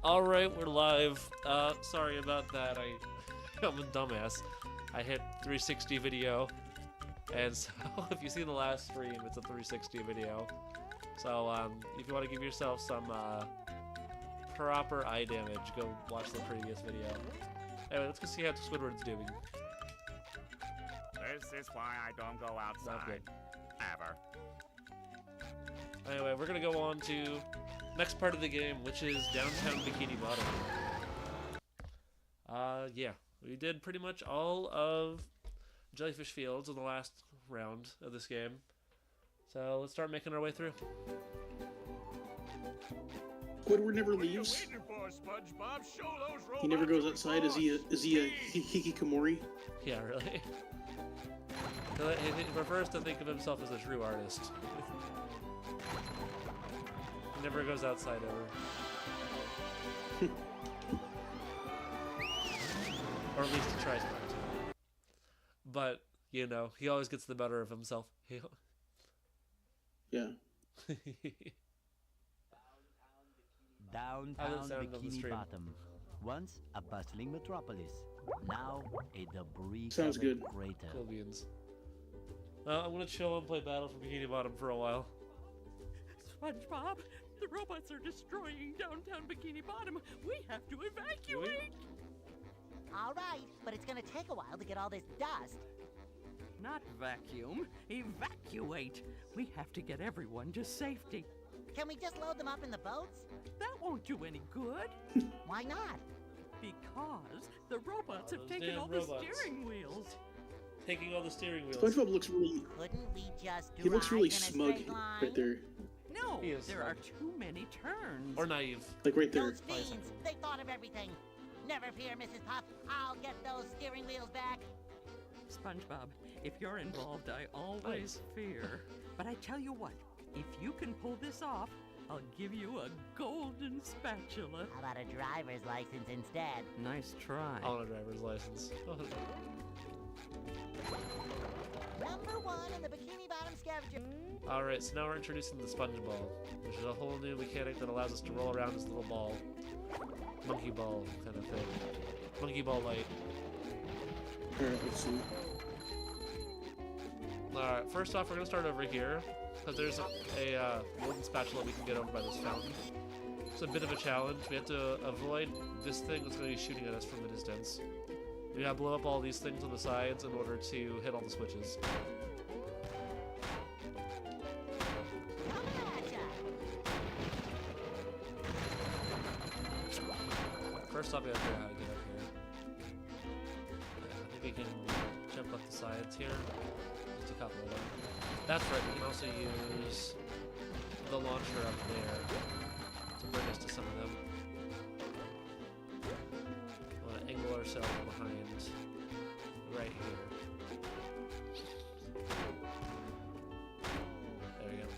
Alright, we're live. Sorry about that. I'm a dumbass. I hit 360 video, and so if you see the last stream, it's a 360 video. So, if you want to give yourself some, proper eye damage, go watch the previous video. Anyway, let's go see how Squidward's doing. This is why I don't go outside. Ever. Anyway, we're gonna go on to next part of the game, which is downtown Bikini Bottom. Yeah. We did pretty much all of Jellyfish Fields in the last round of this game. So let's start making our way through. Squidward never leaves. He never goes outside. Is he a hikikomori? Yeah, really. He prefers to think of himself as a true artist. He never goes outside ever. Or at least he tries not to. But, you know, he always gets the better of himself. Yeah. Downtown Bikini Bottom. Once a bustling metropolis. Now a debris Sounds good. crater. Cool beans. I'm gonna chill and play Battle for Bikini Bottom for a while. SpongeBob, the robots are destroying downtown Bikini Bottom. We have to evacuate. All right, but it's gonna take a while to get all this dust. Not vacuum, evacuate. We have to get everyone to safety. Can we just load them up in the boats? That won't do any good. Why not? Because the robots have those taken damn all robots. the steering wheels. Taking all the steering wheels. SpongeBob looks really. Couldn't we just He looks really drive in a smug straight line? right there. No, He is there smug. are too many turns. Or naive. Like right there. Those fiends, they thought of everything. Never fear, Mrs. Puff. I'll get those steering wheels back. SpongeBob, if you're involved, I always Nice. fear. But I tell you what, if you can pull this off, I'll give you a golden spatula. How about a driver's license instead? Nice try. I want a driver's license. Number one in the Bikini Bottom scavenger. Alright, so now we're introducing the sponge ball, which is a whole new mechanic that allows us to roll around this little ball. Monkey ball kind of thing. Monkey ball light. Alright, let's see. Alright, first off, we're going to start over here, because there's a wooden spatula we can get over by this fountain. It's a bit of a challenge. We have to avoid this thing that's going to be shooting at us from a distance. We gotta blow up all these things on the sides in order to hit all the switches. Coming at ya. First off, we gotta figure out how to get up here. I think we can jump up the sides here. Just a couple of them. That's right, we can also use the launcher up there to bring us to some of them. We want to angle ourselves behind right here. There we go.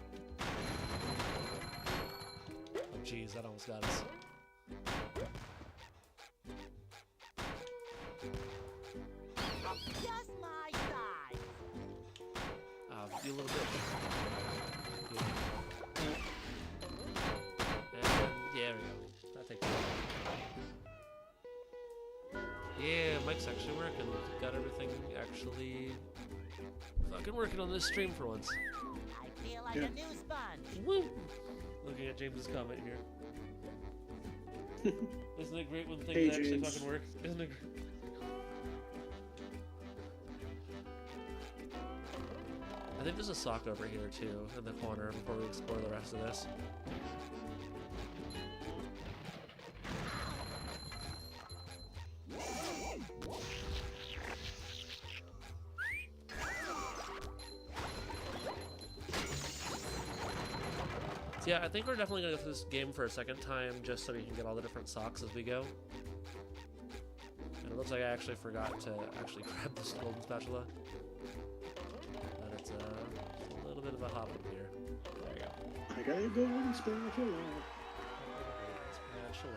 Oh jeez, that almost got us. Just my size. You little bitch. And yeah, there we go. That takes it. Yeah, Mike's actually working. Got everything actually fucking working on this stream for once. I feel like Yeah. a new sponge. Woo! Looking at James's comment here. Isn't it great when things Hey, actually James. fucking work? Isn't it great? I think there's a sock over here too, in the corner, before we explore the rest of this. So yeah, I think we're definitely gonna go through this game for a second time, just so we can get all the different socks as we go. And it looks like I actually forgot to actually grab this golden spatula. But it's a little bit of a hop up here. There you go. I gotta go and spatula. Spatula.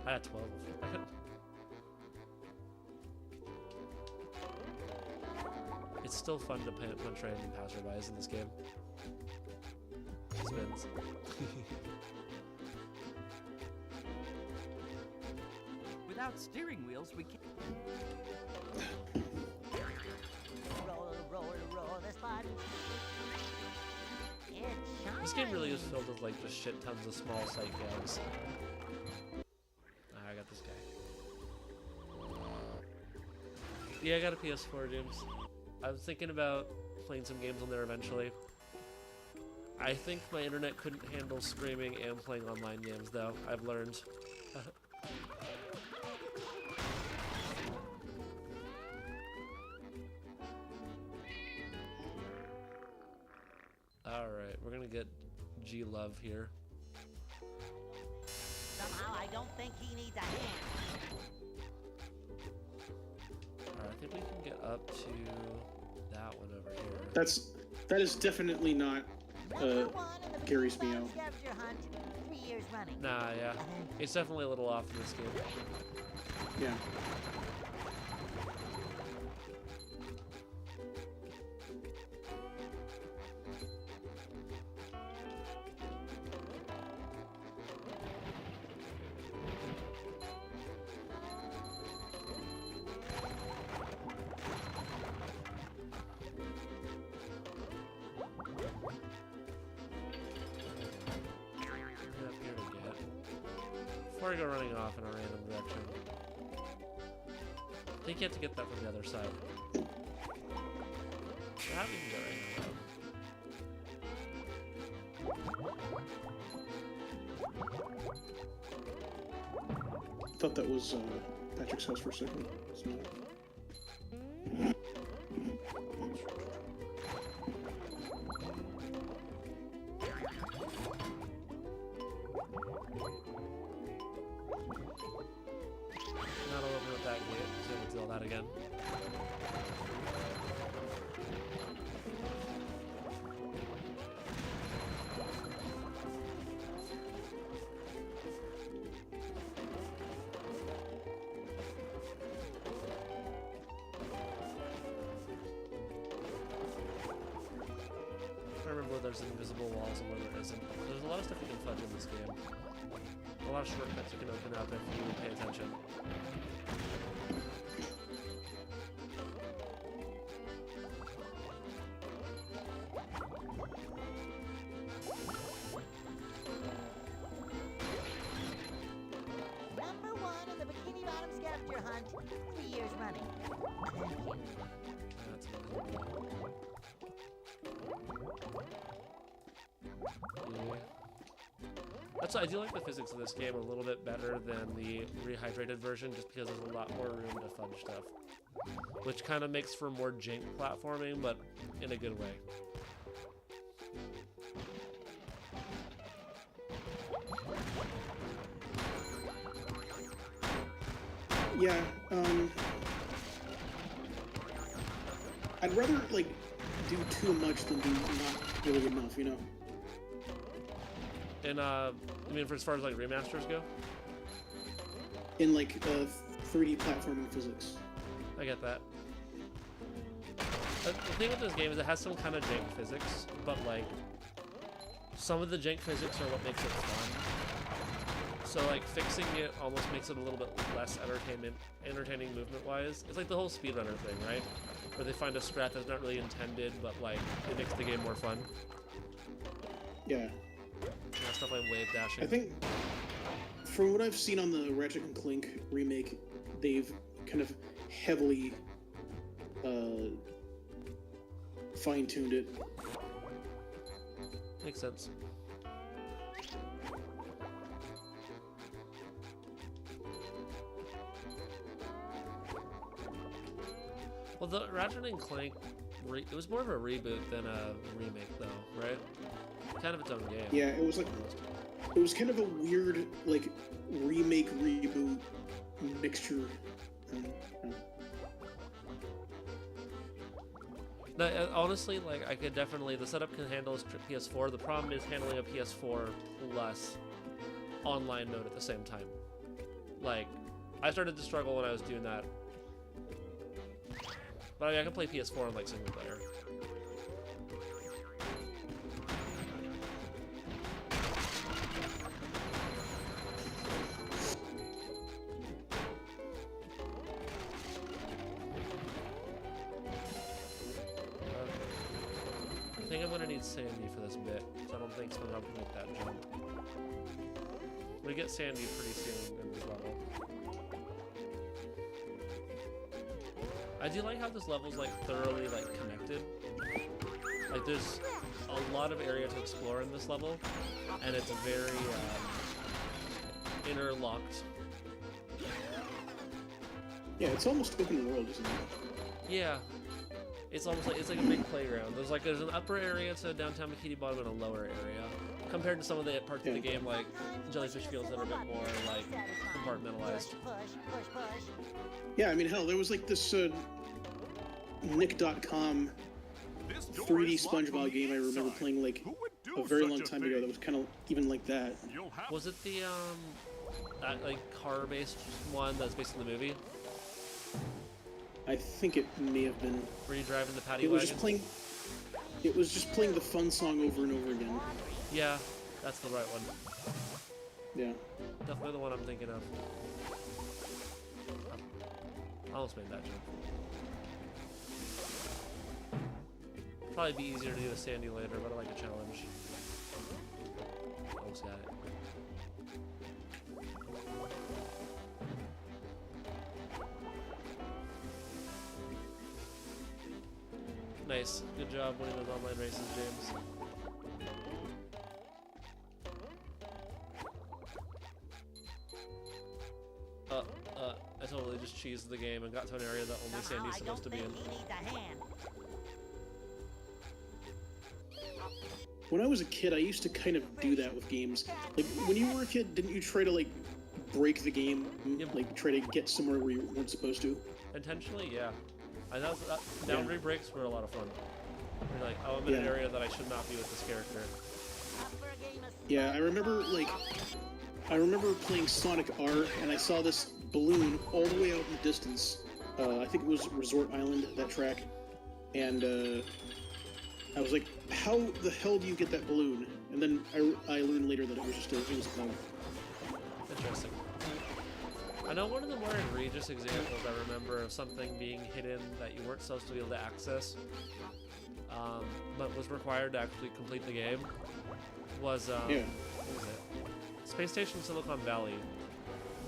I had 12 before. It's still fun to punch random passerbys in this game. Spins. Without steering wheels, we can't. Roll, roll, roll the sponge. It's This game really is filled with like just shit tons of small side gags. I got this guy. Yeah, I got a PS4, James. I was thinking about playing some games on there eventually. I think my internet couldn't handle streaming and playing online games, though. I've learned. Alright, we're gonna get G-Love here. Somehow I don't think he needs a hand. Alright, I think we can get up to that one over here. That is definitely not Number one in the Gary's Bikini Bottom meow. scavenger hunt, 3 years running. Nah, yeah. It's definitely a little off in this game. Yeah. Up here to get. Before I go running off in a random direction. I think you have to get that from the other side. That we can go right now, though. Thought that was Patrick's house for a second. It's not. Not all open up that gate, so we'll do all that again. I remember where there's invisible walls and where there isn't. There's a lot of stuff you can fudge in this game. A lot of shortcuts you can open up if you pay attention. Number one in the Bikini Bottom scavenger hunt, 3 years running. That's invisible. Yeah. That's why I do like the physics of this game a little bit better than the rehydrated version, just because there's a lot more room to fudge stuff. Which kind of makes for more jank platforming, but in a good way. Yeah, I'd rather, like, do too much than do not really enough, you know? And, I mean, for as far as, like, remasters go? In, like, 3D platforming physics. I get that. The thing with this game is it has some kind of jank physics, but, like, some of the jank physics are what makes it fun. So, like, fixing it almost makes it a little bit less entertaining movement-wise. It's like the whole speedrunner thing, right? Where they find a strat that's not really intended, but, like, it makes the game more fun. Yeah. Yeah, stuff like wave dashing. I think, from what I've seen on the Ratchet and Clank remake, they've kind of heavily fine-tuned it. Makes sense. Well, the Ratchet and Clank, it was more of a reboot than a remake, though, right? Kind of its own game. Yeah, it was like, it was kind of a weird, like, remake, reboot mixture. No, honestly, like, I could definitely, the setup can handle a PS4. The problem is handling a PS4 plus online mode at the same time. Like, I started to struggle when I was doing that. But I mean, I can play PS4 on, like, single player. I'm gonna need Sandy for this bit, so I don't think SpongeBob can make that jump. We get Sandy pretty soon in this level. I do like how this level's like thoroughly like connected. Like there's a lot of area to explore in this level, and it's very interlocked. Yeah, it's almost open world, isn't it? Yeah, it's almost like a big playground. There's an upper area to downtown Bikini Bottom and a lower area, compared to some of the parts of the game like Jellyfish Fields that are a bit more like compartmentalized. Yeah, I mean, hell, there was like this Nick.com 3D SpongeBob game I remember playing like a very long time ago that was kind of even like that. Was it the that like car-based one that's based on the movie? I think it may have been. Were you driving the paddy It was wagon? just playing. It was just playing the fun song over and over again. Yeah, that's the right one. Yeah. Definitely the one I'm thinking of. I almost made that jump. Probably be easier to do with Sandy later, but I like a challenge. Almost got it. Nice. Good job winning those online races, James. I totally just cheesed the game and got to an area that only Sandy's supposed to be in. When I was a kid, I used to kind of do that with games. Like, when you were a kid, didn't you try to, like, break the game? Yep. Like, try to get somewhere where you weren't supposed to? Intentionally, yeah. I know that boundary breaks were a lot of fun. You're like, oh, I'm in an area that I should not be with this character. Yeah, I remember playing Sonic R, and I saw this balloon all the way out in the distance. I think it was Resort Island, that track. And, I was like, how the hell do you get that balloon? And then I learned later that it was just a cloud. Interesting. I know one of the more egregious examples I remember of something being hidden that you weren't supposed to be able to access, but was required to actually complete the game, was, what was it? Space Station Silicon Valley.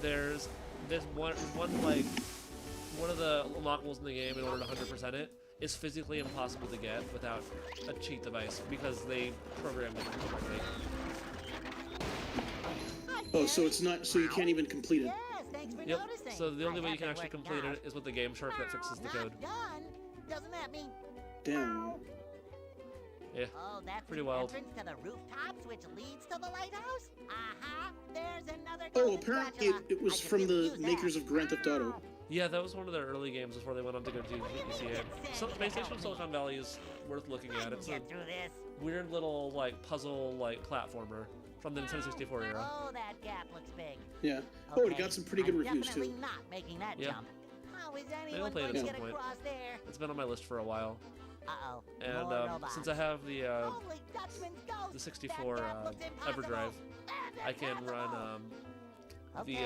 There's one of the unlockables in the game in order to 100% it is physically impossible to get without a cheat device because they programmed it incorrectly. Oh, so it's not, so you can't even complete it? Yep, so the only way you can actually complete it is with the game shark that fixes the code. Doesn't that mean? Damn. Yeah, Oh, that's pretty the wild. entrance to the rooftops, which leads to the lighthouse? Uh-huh. There's another Oh, golden apparently spatula. it was I could from really the use that. makers of Grand Theft Auto. Yeah, that was one of their early games before they went on to go do GTA. So Space Station Silicon Valley is worth looking I at. can It's a get through this. weird little like puzzle like platformer from the Nintendo 64 era. Oh, that gap looks big. Yeah. Oh, it Okay, got some pretty good I'm reviews, definitely too. not making that Yeah. jump. How is I'll anyone play it going at to some get point. across there? It's been on my list for a while, Uh-oh. and more robots. since I have the Holy Dutchman's ghost! the 64 That gap looks impossible. EverDrive, That's I can run impossible. the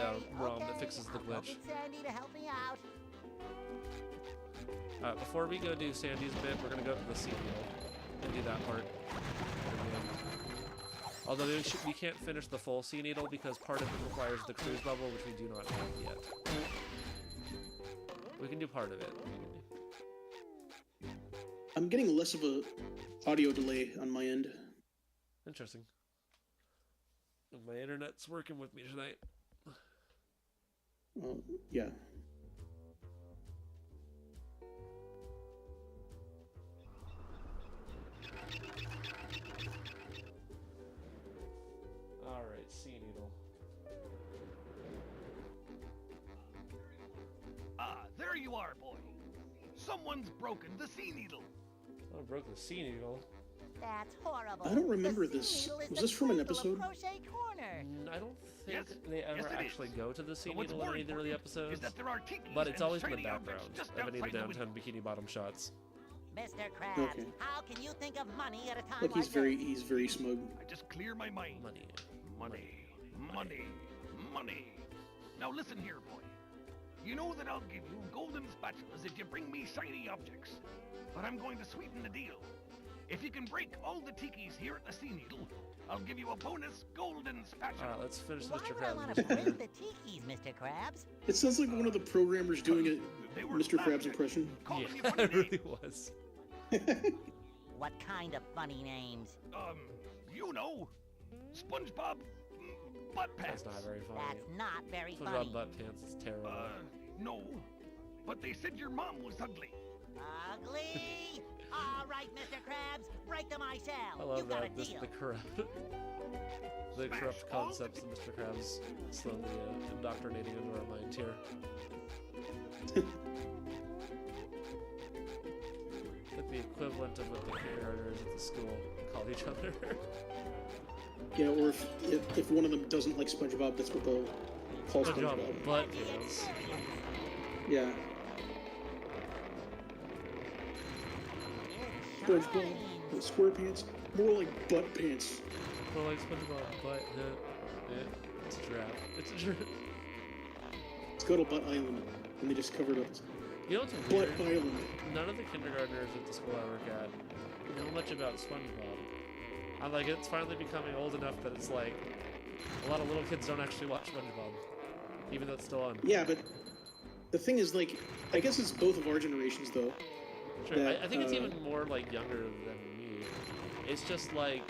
ROM that fixes the I'll go glitch. get Sandy to help me out. Before we go do Sandy's bit, we're gonna go to the sea needle and do that part. Although we can't finish the full sea needle because part of it requires the cruise level, which we do not have yet. We can do part of it. I'm getting less of a audio delay on my end. Interesting. My internet's working with me tonight. Yeah. Alright, sea needle. Ah, there you are, boy. Someone's broken the sea needle. Oh, I broke the sea needle. That's horrible. I don't remember The this. sea needle is Was the this from an cradle of episode? Crochet Corner. I don't think Yes. they ever Yes, it actually is. go to the sea But what's needle in more any of the early important episodes, is that there are tikis but it's and always in the shiny objects background just of any of the outside the downtown window. Bikini Bottom shots. Mr. Krabs, Okay. how can you think of money at a time Look, like he's very smug. I just clear my mind. Money. Money, money, money. Now listen here, boy. You know that I'll give you golden spatulas if you bring me shiny objects. But I'm going to sweeten the deal. if you can break all the tikis here at the Sea Needle, I'll give you a bonus golden spatula. Alright, let's finish Why Mr. would I Krabs. want to break the tikis, Mr. Krabs? It sounds like one of the programmers doing a They were Mr. Krabs laughing at impression. you, calling you Yeah, funny it really names. was. What kind of funny names? You know, SpongeBob Butt Pants. That's not very funny. That's not very SpongeBob funny. butt pants is terrible. No, but they said your mom was ugly. Ugly? All right, Mr. Krabs, break them I I shall. love You got a that. deal. The corrupt concepts of Mr. Krabs slowly indoctrinating into our mind here. Like the equivalent of what the kindergartners at the school call each other. Yeah, or if one of them doesn't like SpongeBob, that's what they'll call SpongeBob SpongeBob. butt pants. Yeah. SpongeBob with SquarePants, more like butt pants. Well, like SpongeBob butt. It's a giraffe. It's a giraffe. Scuttlebutt Island, and they just covered up You know what's Butt weird? Island. None of the kindergartners at the school I work at know much about SpongeBob. I'm like, it's finally becoming old enough that it's like a lot of little kids don't actually watch SpongeBob, even though it's still on. Yeah, but the thing is, like, I guess it's both of our generations, though. Sure, that, I think it's even more like younger than me. It's just like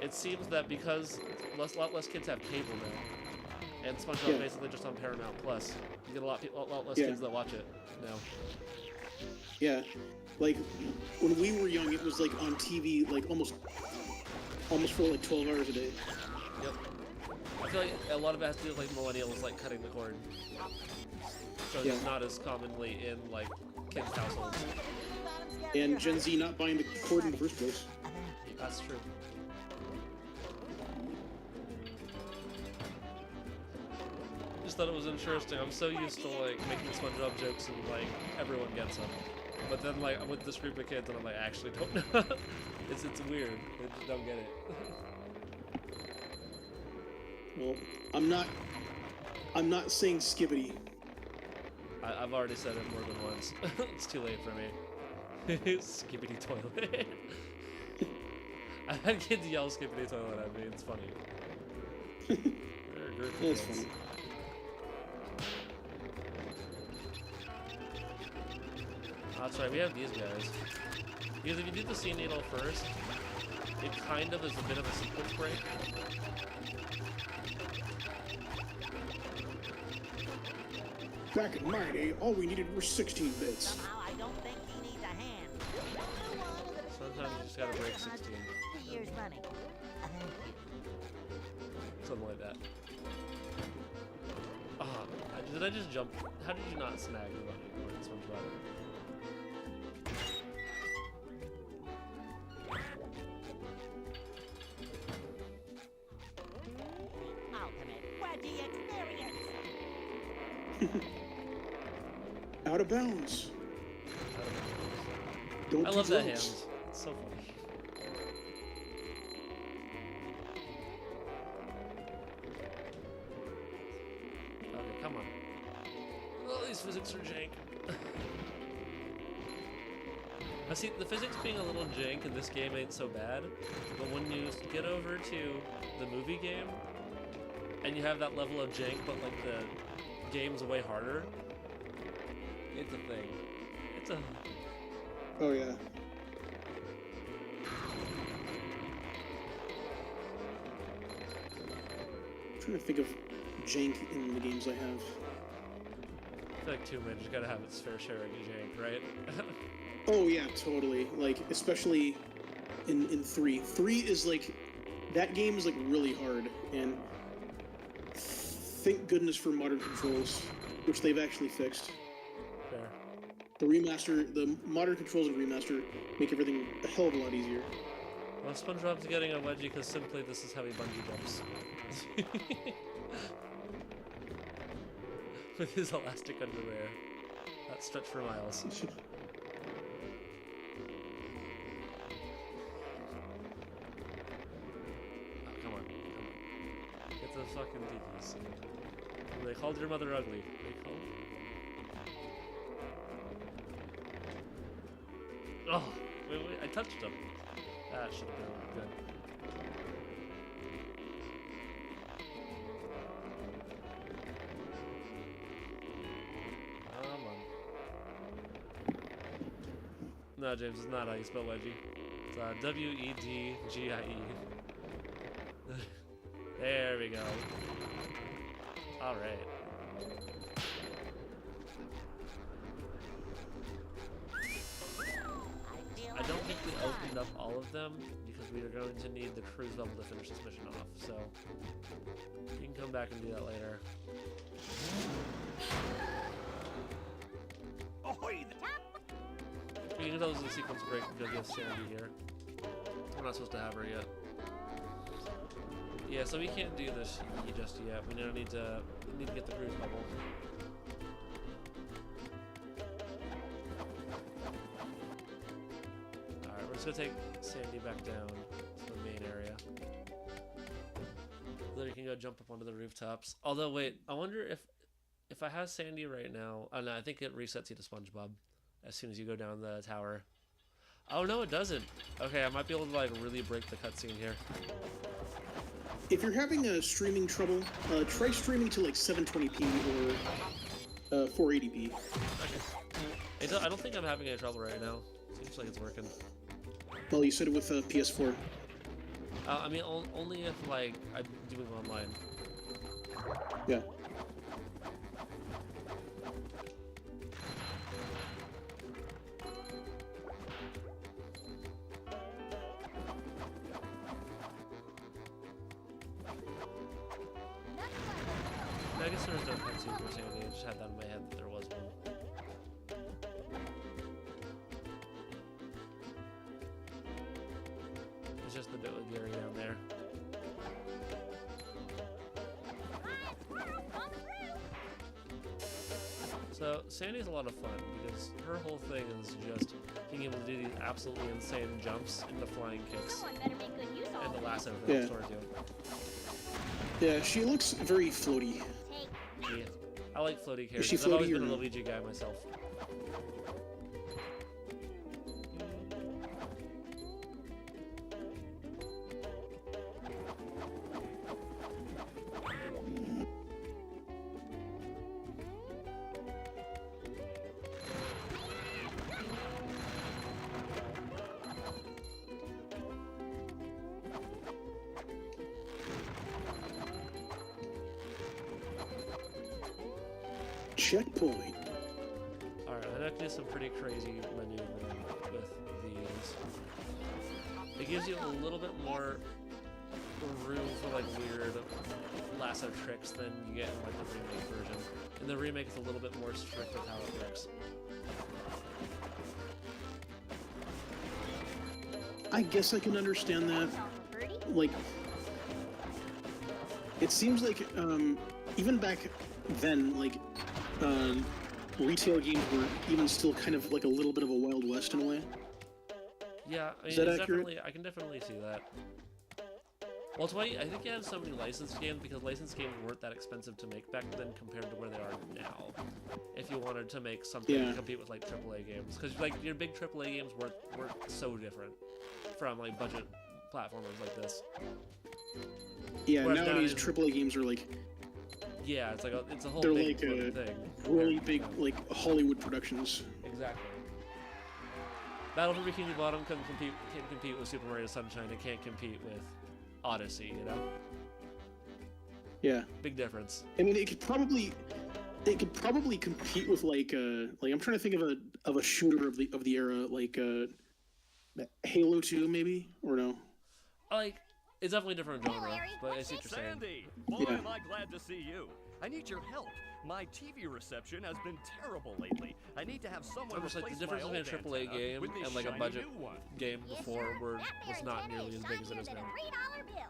it seems that because a lot less kids have cable now, and SpongeBob Yeah. basically just on Paramount Plus. You get a lot less Yeah. kids that watch it now. Yeah, like when we were young, it was like on TV, like almost for like 12 hours a day. Yep. I feel like a lot of it has to do with like millennials like cutting the cord. So Yeah. it's not as commonly in like kids' households. And Gen Z not buying the cord in the first place. That's true. Just thought it was interesting. I'm so used to like making SpongeBob jokes and like everyone gets them. But then like I'm with this group of kids and I'm like, I actually don't know. it's weird. They just don't get it. Well, I'm not saying skibbity. I've already said it more than once. It's too late for me. Skippity toilet. I've had kids yell skippity toilet at me. It's funny. They're a group of That's kids. funny. Oh, that's right, we have these guys. Because if you do the Sea Needle first, it kind of is a bit of a sequence break. Back in my day, all we needed were 16 bits. Somehow I don't think he needs a hand. Sometimes you just gotta break 16. 3 years running. Something like that. Ah, did I just jump? How did you not snag the button in SpongeBob? Ultimate Wedgie experience. Out of bounds. Don't I do love that drugs. hand. It's so funny. Okay, come on. Oh, these physics are jank. I see, the physics being a little jank in this game ain't so bad, but when you get over to the movie game, and you have that level of jank, but like the game's way harder, it's a thing. It's a... Oh yeah. I'm trying to think of jank in the games I have. I feel like Tomb Raider's gotta have its fair share of jank, right? Oh yeah, totally. Like especially in 3. 3 is like that game is like really hard, and thank goodness for modern controls, which they've actually fixed. Fair. The remaster, the modern controls and remaster make everything a hell of a lot easier. Well, SpongeBob's getting a wedgie because simply this is how he bungee jumps. With his elastic underwear. That stretch for miles. Oh, come on, come on. Get the fucking tikis. They called your mother ugly. They called... Oh, wait, I touched him. That should have been good. Come on. No, James, it's not how you spell wedgie. It's W-E-D-G-I-E. There we go. Alright. I don't think we opened up all of them because we are going to need the cruise level to finish this mission off, so you can come back and do that later. Ahoy! You can tell this is a sequence break because we have Sandy here. We're not supposed to have her yet. Yeah, so we can't do this just yet. We need to get the cruise level. Alright, we're just gonna take Sandy back down to the main area. Then we can go jump up onto the rooftops. Although, wait, I wonder if I have Sandy right now. Oh no, I think it resets you to SpongeBob as soon as you go down the tower. Oh no, it doesn't. Okay, I might be able to like really break the cutscene here. If you're having streaming trouble, try streaming to like 720p or 480p. Okay. I don't think I'm having any trouble right now. Seems like it's working. Well, you said it with PS4. I mean, only if like I'm doing online. Yeah. I guess there was no cutscene for Sandy. I just had that in my head that there was one. It's just the bit with Gary down there. So Sandy's a lot of fun because her whole thing is just being able to do these absolutely insane jumps into flying kicks and the lasso thing towards you. Yeah, she looks very floaty. Yeah. I like floaty characters. Is she I've always floaty been a or no? Luigi guy myself. Checkpoint. Alright, I can do some pretty crazy maneuvering with these. It gives you a little bit more room for like weird lasso tricks than you get in like the remake version. In the remake, it's a little bit more strict with how it works. I guess I can understand that. Like, it seems like even back then, like, retail games were even still kind of like a little bit of a Wild West in a way. Yeah, I mean, Is that it's accurate? definitely, I can definitely see that. Well, it's why I think you have so many licensed games because licensed games weren't that expensive to make back then compared to where they are now. If you wanted to make something to compete with like AAA games, because like your big AAA games weren't so different from like budget platformers like this. Yeah, Whereas nowadays nowadays- AAA games are like Yeah, it's like it's a whole they're big like floating thing. really big like Hollywood productions. Exactly. Battle for Bikini Bottom can't compete with Super Mario Sunshine. It can't compete with Odyssey. You know, Yeah, big difference. I mean it could probably compete with like I'm trying to think of a shooter of the era like Halo 2 maybe or no. Like it's definitely a different genre, but I see what you're saying. Sandy, boy, Yeah. am I glad to see you. I need your help. My TV reception has been terrible lately. I need to have someone I'm just like the replace difference my between a old AAA antenna game with this and like a shiny budget new one. game before was not nearly as big as it is now. $3 bill.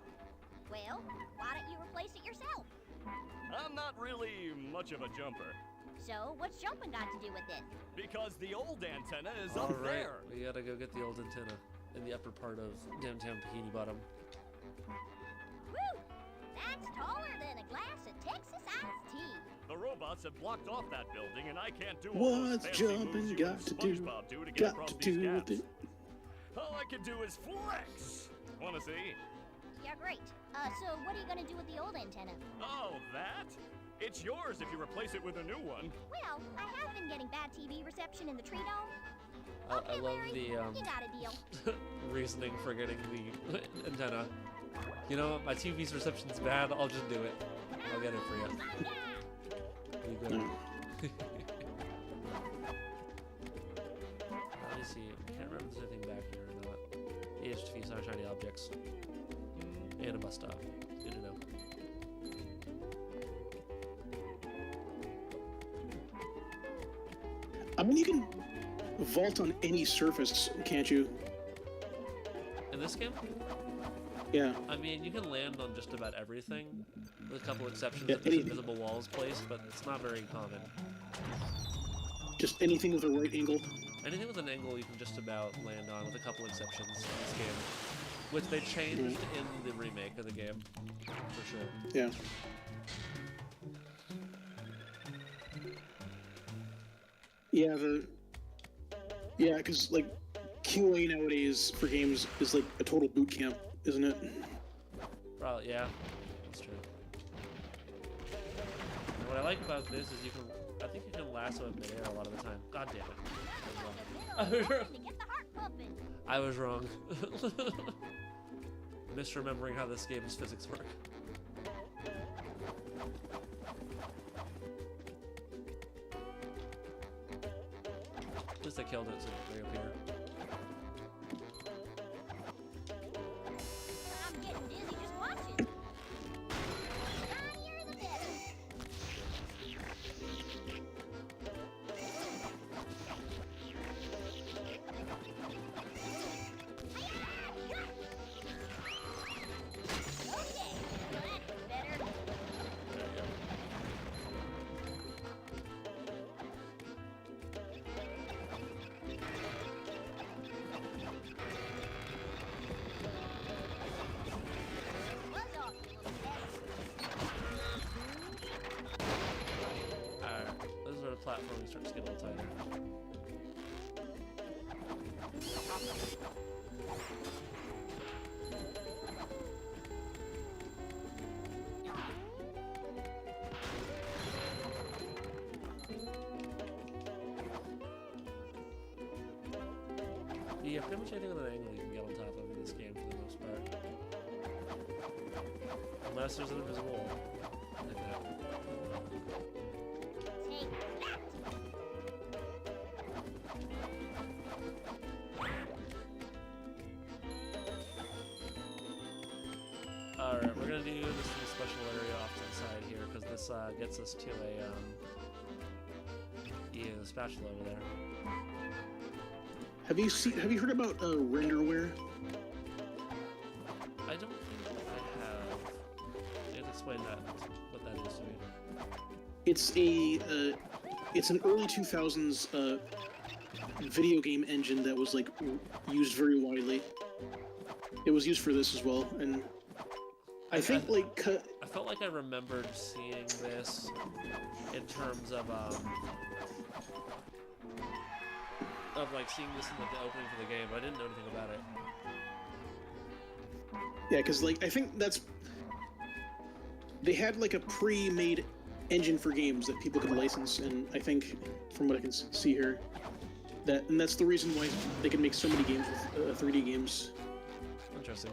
Well, why don't you replace it yourself? I'm not really much of a jumper. So, what's jumping got to do with it? Because the old antenna is All up right, there. we gotta go get the old antenna in the upper part of downtown Bikini Bottom. Woo! That's taller than a glass of Texas iced tea. The robots have blocked off that building, and I can't do all those What's fancy moves jumping you got and to do? SpongeBob do to get Got across to these do with gaps. it. All I can do is flex. Wanna see? Yeah, great. So what are you gonna do with the old antenna? Oh, that? It's yours if you replace it with a new one. Well, I have been getting bad TV reception in the tree dome. I love Larry, the you got a deal. reasoning for getting the antenna. You know what? My TV's reception's bad. I'll just do it. I'll get it for you. You good? No. Let me see. I can't remember if there's anything back here or not. EHT, not shiny objects. And a bus stop. Good to know. I mean, you can vault on any surface, can't you? In this game? Yeah. I mean, you can land on just about everything, with a couple exceptions Yeah, if there's invisible walls placed, but it's not very common. Just anything with a right angle. Anything with an angle you can just about land on, with a couple exceptions in this game. Which they changed in the remake of the game, for sure. Yeah. Yeah, because like QA nowadays for games is like a total boot camp, isn't it? Probably, yeah, that's true. And what I like about this is I think you can lasso in midair a lot of the time. God damn it. I was wrong. Misremembering how this game's physics work. At least I killed it so it's way up here. I'm getting dizzy just watching. Higher the better. Okay, well that's better. There you go. Was off a little bit. Alright, this is where the platform starts to get a little tighter. Yeah, pretty much anything with an angle you can get on top of in this game for the most part. Unless there's an invisible wall. Like that. Take that. Alright, we're gonna do this little special area off to the side here, because this gets us to a, yeah, the spatula over there. Have you heard about renderware? I don't think I have. You have to explain that, what that is to me. It's an early 2000s video game engine that was like used very widely. It was used for this as well, and I think like I felt like I remembered seeing this in terms of like seeing this in like the opening for the game, but I didn't know anything about it. yeah, because like I think they had like a pre-made engine for games that people could license, and I think from what I can see here, that's the reason why they can make so many games with 3D games. Interesting.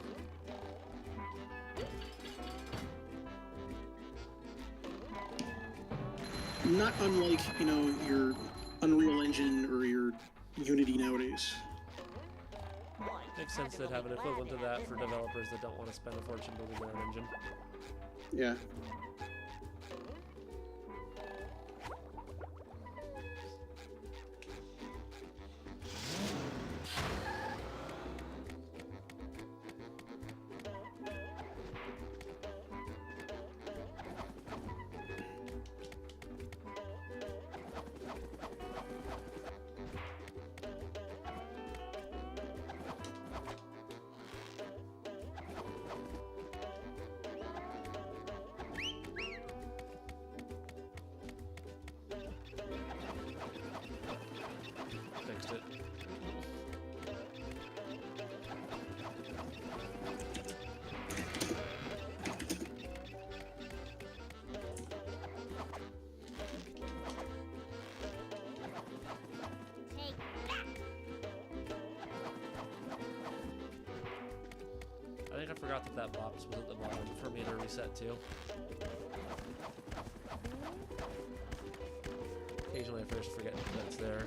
Not unlike, you know, your Unreal Engine or your Unity nowadays. Makes sense to have an equivalent to that for developers that don't want to spend a fortune building their own engine. Yeah. forgot that box was at the bottom for me to reset to. Occasionally I first forget that it's there.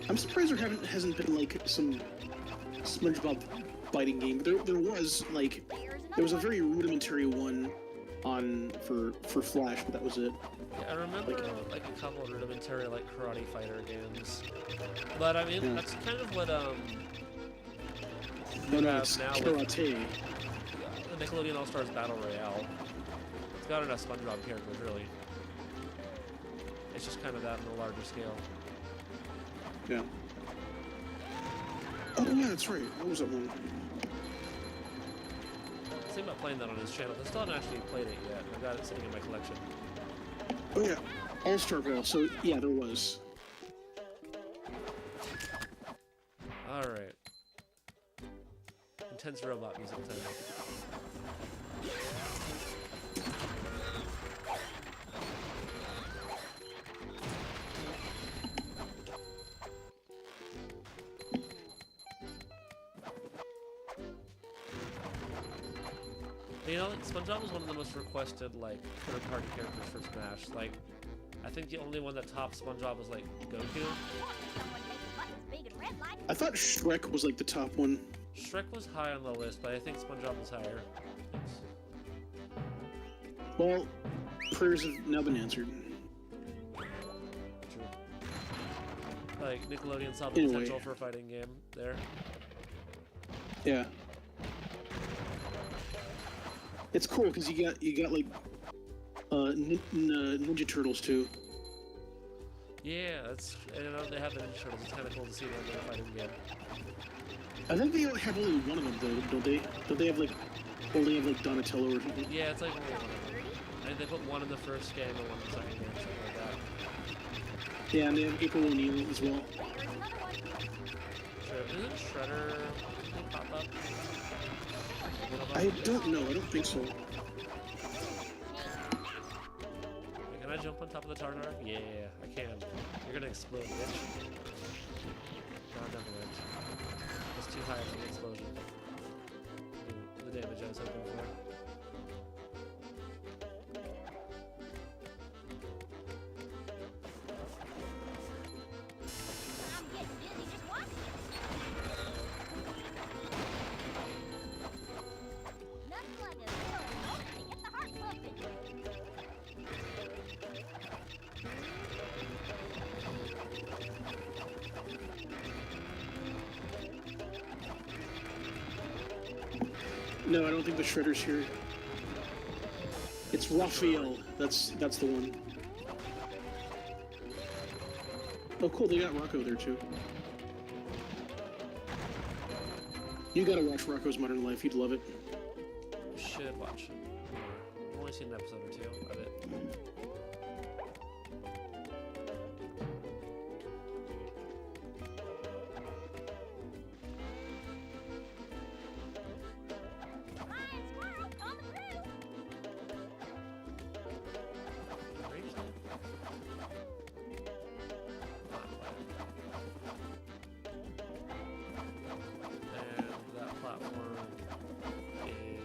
I'm surprised there hasn't been like some SpongeBob fighting game. There was like there was a very rudimentary one on for Flash, but that was it. Yeah, I remember like a couple of rudimentary like karate fighter games. But I mean that's kind of what No, it's now karate. with the Nickelodeon All Stars Battle Royale. It's got enough SpongeBob characters really. It's just kind of that on a larger scale. Yeah. Oh yeah, that's right. What was that one? I was thinking about playing that on his channel. I still haven't actually played it yet. I've got it sitting in my collection. Oh yeah, All-Star Ball. So yeah, there was. Alright. Intense robot music time. You know, SpongeBob was one of the most requested, like, third-party characters for Smash. Like, I think the only one that topped SpongeBob was, like, Goku. I thought Shrek was like the top one. Shrek was high on the list, but I think SpongeBob was higher. Well, prayers have now been answered. True. Like, Nickelodeon saw the potential for a fighting game there. Yeah. It's cool because you got like Ninja Turtles too. Yeah, that's, you know, they have the Ninja Turtles. It's kind of cool to see them in a fighting game. I think they have only one of them though, don't they? Don't they have like only have like Donatello or something? Yeah, it's like only one of them. I think they put one in the first game and one in the second game, something like that. Yeah, and they have April O'Neil as well. Sure. Isn't Shredder pop up? I don't know. I don't think so. Can I jump on top of the Tartar? Yeah, I can. You're gonna explode, bitch. No, I'm not gonna. It's too high for the explosion. The damage I was hoping for. I'm getting dizzy just watching it. Nothing like a little smoke to get the heart pumping. No, I don't think the Shredder's here. It's Raphael. That's the one. Oh, cool. They got Rocco there too. You gotta watch Rocco's Modern Life. You'd love it. Should watch. I've only seen an episode or two of it. Flying squirrel coming through. Range there? Not quite. And that platform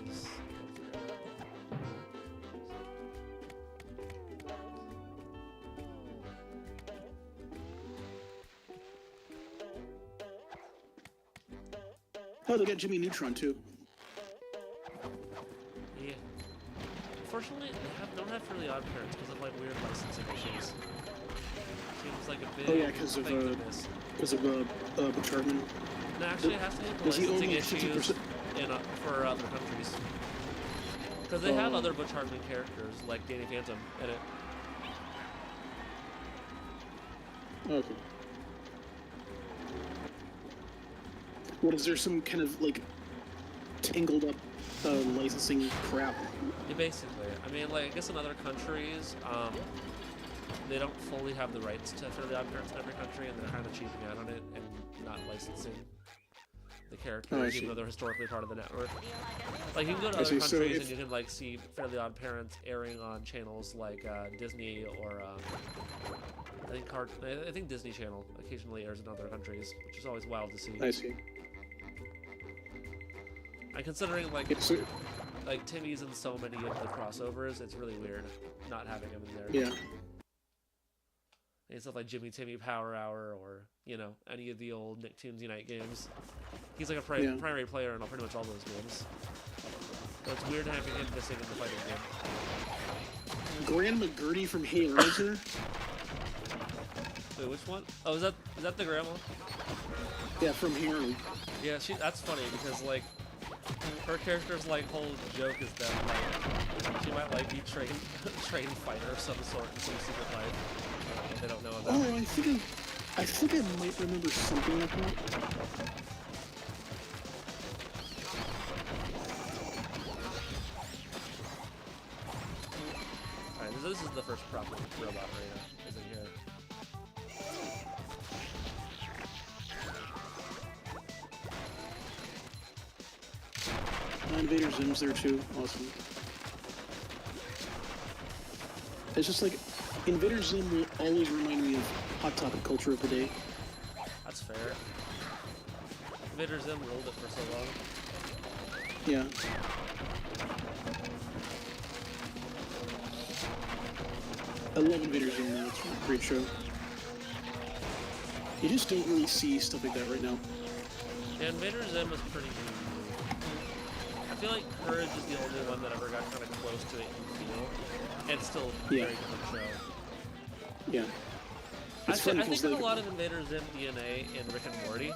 is Oh, they got Jimmy Neutron too. yeah. Unfortunately, they don't have Fairly Odd Parents because of like weird licensing issues. Seems like a big Oh yeah, because of thing to miss. Butch Hartman. No, actually, it has to do with Does he own licensing like issues 50%? for other countries. Because they have other Butch Hartman characters, like Danny Phantom, in it. Okay. What is there some kind of like tangled up licensing crap? Yeah, basically. I mean, like, I guess in other countries, they don't fully have the rights to Fairly Odd Parents in every country, and they're kind of cheaping out on it and not licensing. the characters, even though they're historically part of the network. Feel like a new Like you can go to I other see, so countries if- and you can like see Fairly Odd Parents airing on channels like Disney or I think Disney Channel occasionally airs in other countries, which is always wild to see. I see. And considering like Yeah, so, like Timmy's in so many of the crossovers, it's really weird not having him in there. yeah. And stuff like Jimmy Timmy Power Hour or, you know, any of the old Nicktoons Unite games. He's like a Yeah. primary player in pretty much all those games. So it's weird having him missing in the fighting game. Grandma Gertie from Hey Arnold. Wait, which one? Oh, is that the grandma? Yeah, from Hey Arnold. Yeah, that's funny because like her character's like whole joke is that like she might like be trained fighter of some sort in some secret life. They don't know about. Oh, I think I might remember something like that. Alright, this is the first proper robot arena, is in here. Invader Zim's there too. Awesome. It's just like Invader Zim will always remind me of Hot Topic culture of the day. That's fair. Invader Zim ruled it for so long. Yeah. I love Invader Zim now. It's a great show. You just don't really see stuff like that right now. Yeah, Invader Zim is pretty new. I feel like Courage is the only one that ever got kind of close to it in feel. And still a Yeah. very different show. Yeah. I It's think funny 'cause there's a like- lot of Invader Zim DNA in Rick and Morty,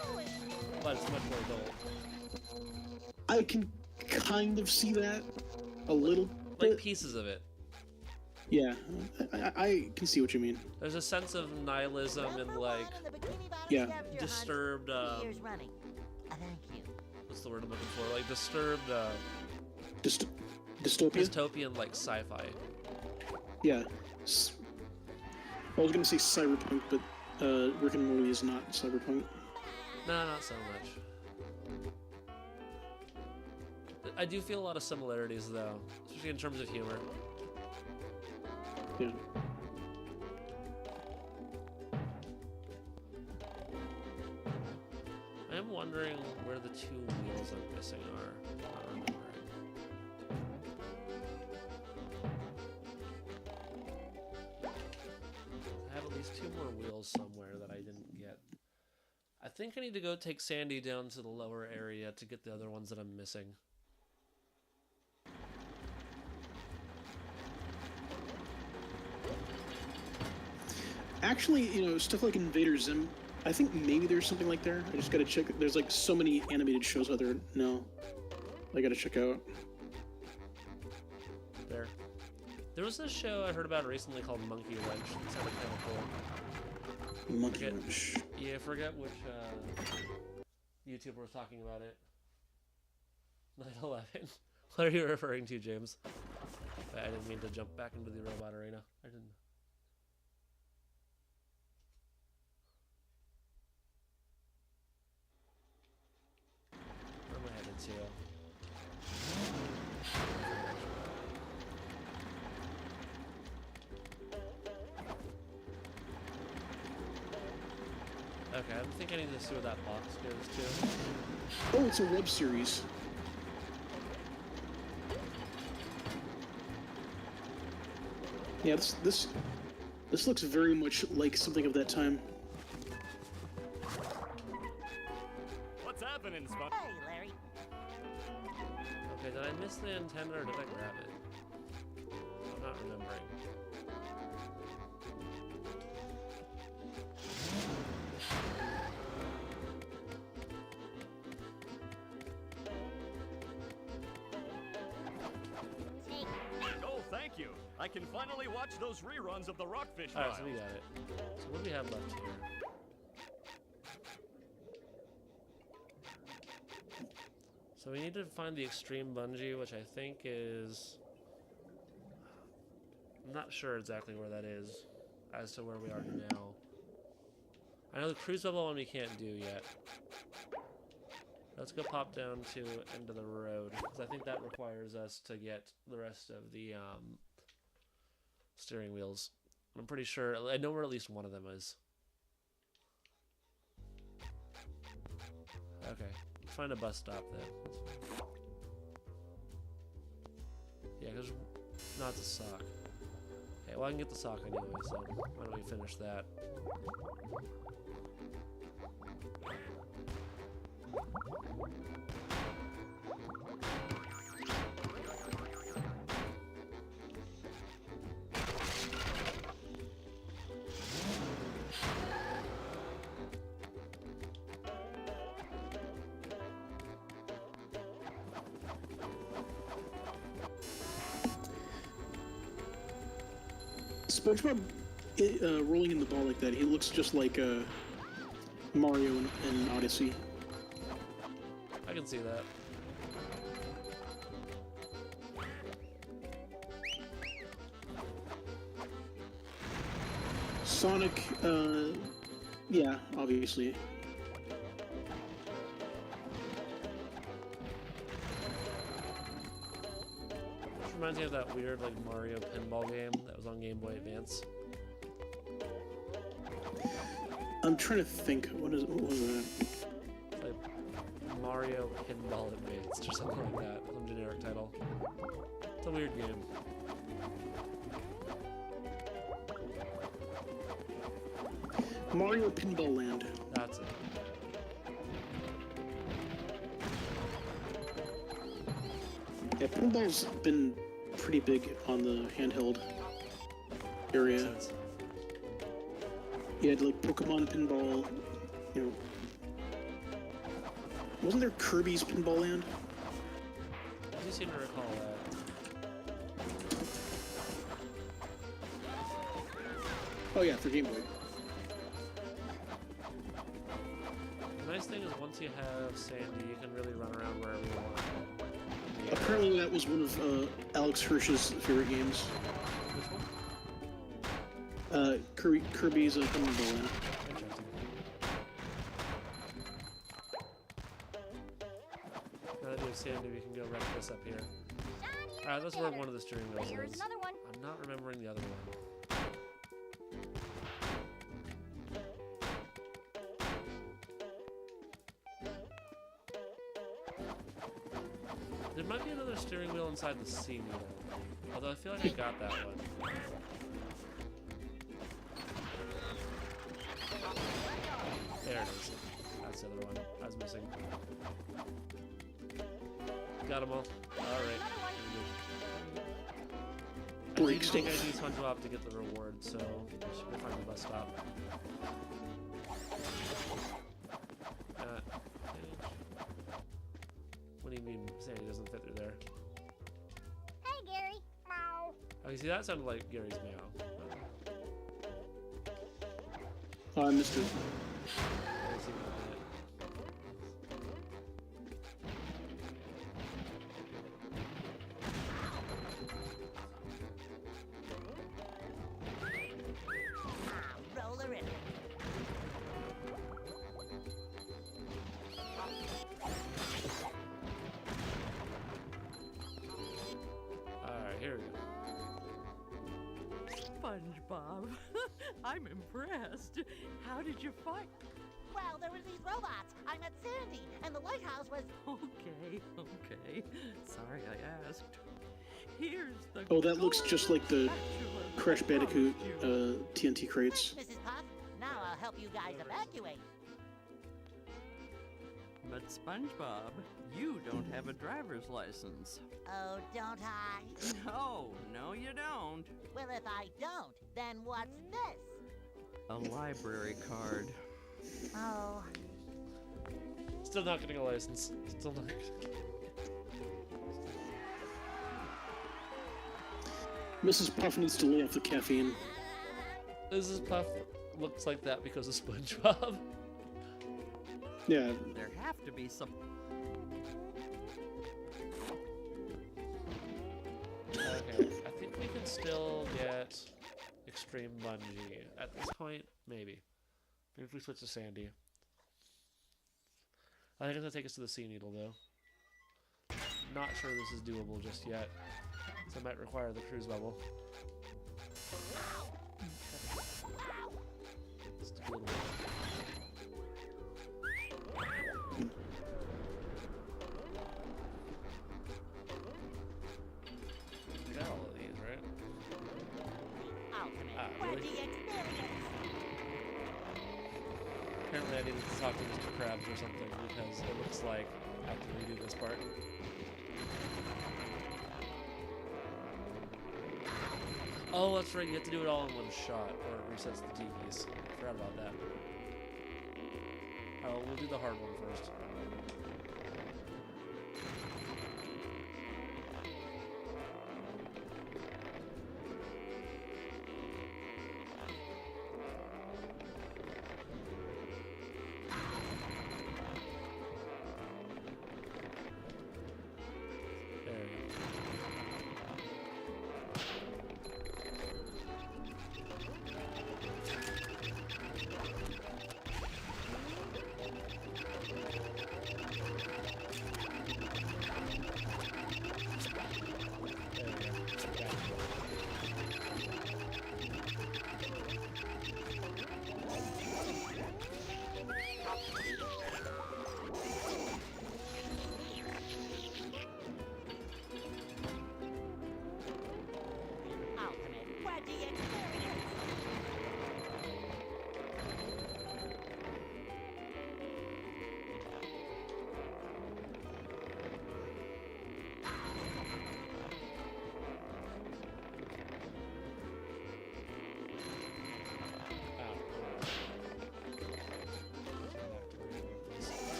but it's much more adult. I can kind of see that a little Like bit. pieces of it. Yeah, I can see what you mean. There's a sense of nihilism and like Yeah. disturbed. 3 years running. Thank you. What's the word I'm looking for? Like disturbed, Dystopia? dystopian like sci-fi. Yeah. I was gonna say cyberpunk, but Rick and Morty is not cyberpunk. No, not so much. I do feel a lot of similarities though, especially in terms of humor. Yeah. I am wondering where the 2 wheels I'm missing are. Not remembering. I have at least 2 more wheels somewhere that I didn't get. I think I need to go take Sandy down to the lower area to get the other ones that I'm missing. Actually, you know, stuff like Invader Zim, I think maybe there's something like there. I just gotta check. There's like so many animated shows out there now. I gotta check out. There. There was this show I heard about recently called Monkey Wrench. It sounded kind of cool. Monkey Forget- Wrench. Yeah, I forget which YouTuber was talking about it. 9/11. What are you referring to, James? I didn't mean to jump back into the robot arena. I didn't. Where am I headed to? Okay, I think I need to see where that box goes to. Oh, it's a web series. Yeah, this looks very much like something of that time. What's happening, Spot? Hey, Larry. Okay, did I miss the antenna or did I grab it? I'm not remembering. Take Oh, thank you. I can finally watch those reruns of the Rockfish Alright, Files. so we got it. So what do we have left here? So we need to find the extreme bungee, which I think is... I'm not sure exactly where that is, as to where we are now. I know the cruise bubble one we can't do yet. Let's go pop down to end of the road, because I think that requires us to get the rest of the steering wheels. I'm pretty sure, I know where at least one of them is. Okay, let's find a bus stop then. Yeah, because no, it's a sock. Okay, well I can get the sock anyway, so why don't we finish that? SpongeBob rolling in the ball like that, he looks just like Mario in Odyssey. I can see that. Sonic, yeah, obviously. Which reminds me of that weird like Mario pinball game that was on Game Boy Advance. I'm trying to think, what was that? Like Mario Pinball Advanced or something like that. Some generic title. It's a weird game. Mario Pinball Land. That's it. Yeah, pinball's been pretty big on the handheld area. Makes sense. You had like Pokemon Pinball, you know. Wasn't there Kirby's Pinball Land? I do seem to recall that. Oh yeah, for Game Boy. The nice thing is once you have Sandy, you can really run around wherever you want. Yeah. Apparently that was one of Alex Hirsch's favorite games. Which one? Kirby's Pinball Land. Interesting. Now that we have Sandy, we can go wrap this up here. Alright, that's where one of the steering wheels Here's is. another one. I'm not remembering the other one. There might be another steering wheel inside the C wheel. Although I feel like I got that one. There it is. That's the other one I was missing. Got them all. Alright. I do Break think I stuff. need SpongeBob to get the reward, so I should go find the bus stop. What do you mean Sandy doesn't fit through there? Hey, Gary. Meow. Okay, see that sounded like Gary's meow. Oh, I missed it. I didn't see that. Roller in. Alright, here we go. SpongeBob, I'm impressed. How did you fight? Well, there was these robots. I met Sandy, and the lighthouse was... Okay. Sorry I asked. Here's the Oh, that looks just like the spatula Crash that Bandicoot promised you. TNT crates. Mrs. Puff, now I'll help you guys evacuate. But SpongeBob, you don't have a driver's license. Oh, don't I? No, you don't. Well, if I don't, then what's this? A library card. Oh, Still not getting a license. Still not. Mrs. Puff needs to lay off the caffeine. Mrs. Puff looks like that because of SpongeBob. Yeah, There have to be some. Okay, I think we can still get Extreme Bungee. At this point, maybe. Maybe if we switch to Sandy. I think it's gonna take us to the Sea Needle though. Not sure this is doable just yet, so I might require the cruise bubble. Let's do a little bit. I got all of these, right? Ultimate Really? wedgie experience. Apparently I needed to talk to Mr. Krabs or something because it looks like I have to redo this part. Oh, that's right, you have to do it all in one shot or it resets the TVs. I forgot about that. Oh, we'll do the hard one first. There we go. There we go. Gotcha. Ultimate wedgie experience.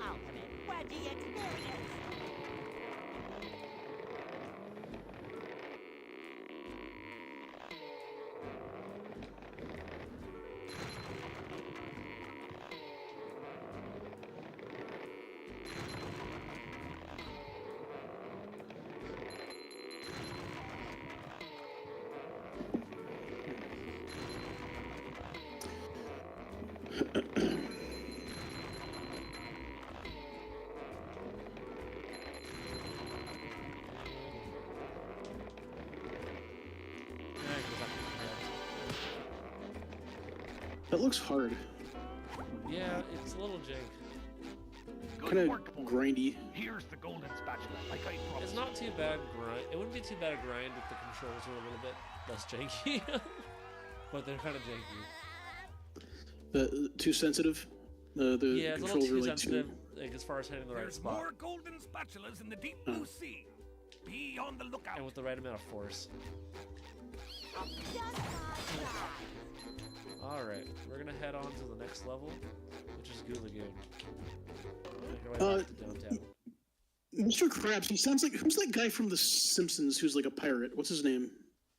Ultimate wedgie experience. That looks hard. Yeah, it's a little jank. Good Kind of work, boy. grindy. Here's the golden spatula, like I promised. It's not too bad grind. It wouldn't be too bad a grind if the controls were a little bit less janky. But they're kind of janky. Too sensitive. The Yeah, it's a little controls too are like sensitive, like as far as hitting the right There's spot. more golden spatulas in the deep blue sea. Be on the lookout. And with the right amount of force. Just my size. Alright, we're gonna head on to the next level, which is Goo Lagoon. Make our way back to downtown. Mr. Krabs, he sounds like, who's that guy from The Simpsons who's like a pirate? What's his name?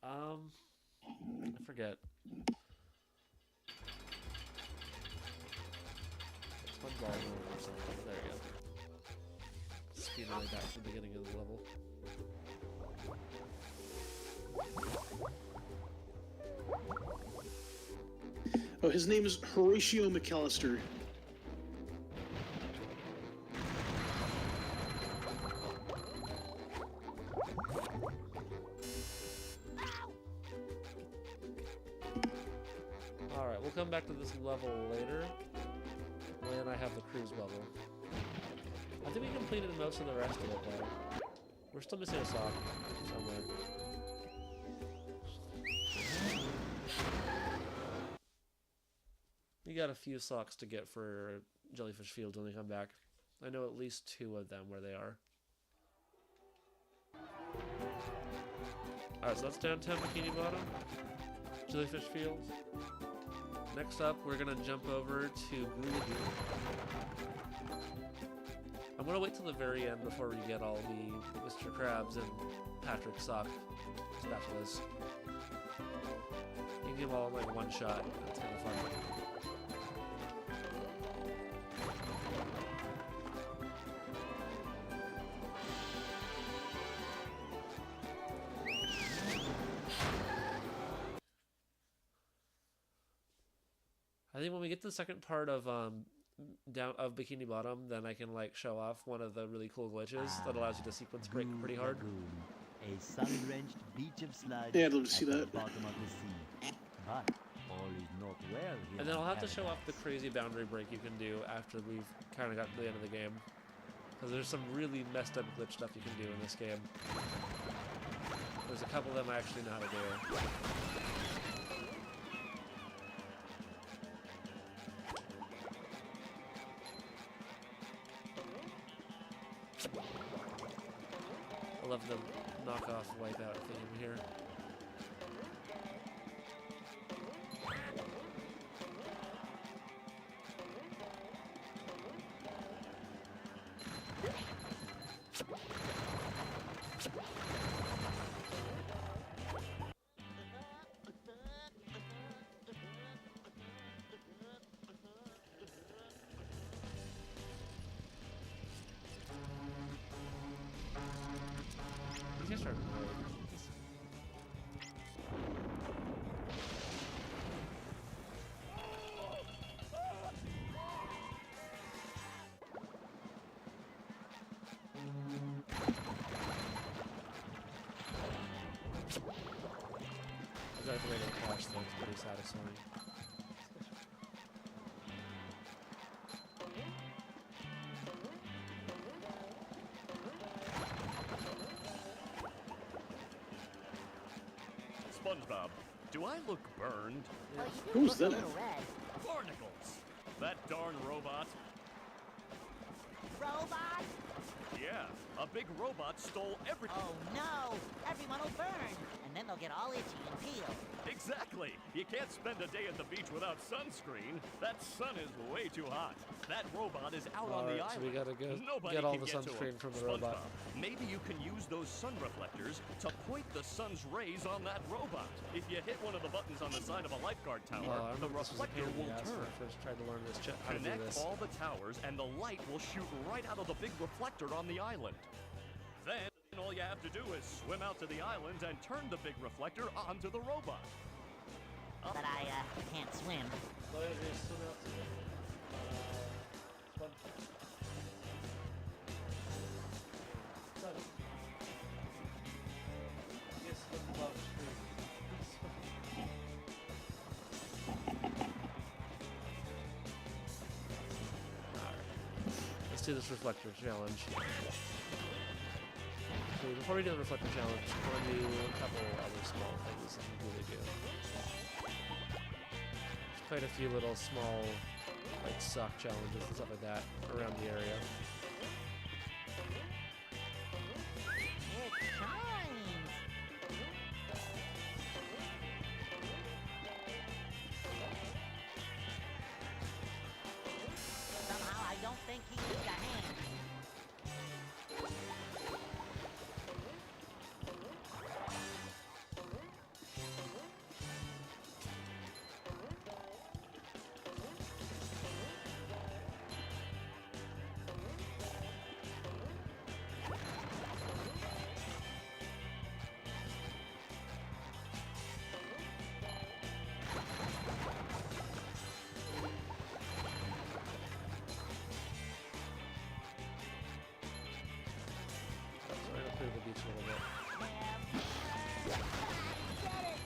I forget. SpongeBob or something. There you go. Speed my way back to the beginning of the level. Oh, his name is Horatio McAllister. Alright, we'll come back to this level later when I have the cruise bubble. I think we completed most of the rest of it though. We're still missing a sock somewhere. We got a few socks to get for Jellyfish Fields when we come back. I know at least 2 of them where they are. Alright, so that's downtown Bikini Bottom. Jellyfish Fields. Next up, we're gonna jump over to Goo Lagoon. I'm gonna wait till the very end before we get all the Mr. Krabs and Patrick sock spatulas. You can give them all in like one shot. That's kind of fun. I think when we get to the second part of Bikini Bottom, then I can like show off one of the really cool glitches that allows you to sequence break Blue pretty hard. Lagoon, a sun-drenched beach of sludge Yeah, I'd love to see at the that. bottom of the sea. But all is not well here. And then on I'll have to show off the Paradise. crazy boundary break you can do after we've kind of got to the end of the game. Because there's some really messed up glitch stuff you can do in this game. There's a couple of them I actually know how to do. I love the knockoff wipeout theme here. These guys are annoying. I like the way they crash though, it's pretty satisfying. SpongeBob, do I look burned? Well, you do Who's look a that? little red. Barnacles! That darn robot. Robot? Yeah, a big robot stole everything. Oh no! Everyone will burn, and then they'll get all itchy and peel. Exactly! You can't spend a day at the beach without sunscreen. That sun is way too hot. That robot is out on the Alright, so island. we gotta go Nobody get all can the get to sunscreen him. from the robot. SpongeBob, maybe you can use those sun reflectors to point the sun's rays on that robot. If you hit one of the buttons on the side of a lifeguard tower, I the remember this was a pain reflector in the will ass when turn. I first tried to learn this how to do Connect this. all the towers and the light will shoot right out of the big reflector on the island. Then all you have to do is swim out to the island and turn the big reflector onto the robot. But I can't swim. Let's do this reflector challenge. So before we do the reflector challenge, I want to do a couple other small things that we really do. There's quite a few little small, like sock challenges and stuff like that around the area. It shines. Somehow I don't think he needs a hand. So we're gonna clear the beach a little bit. Get it!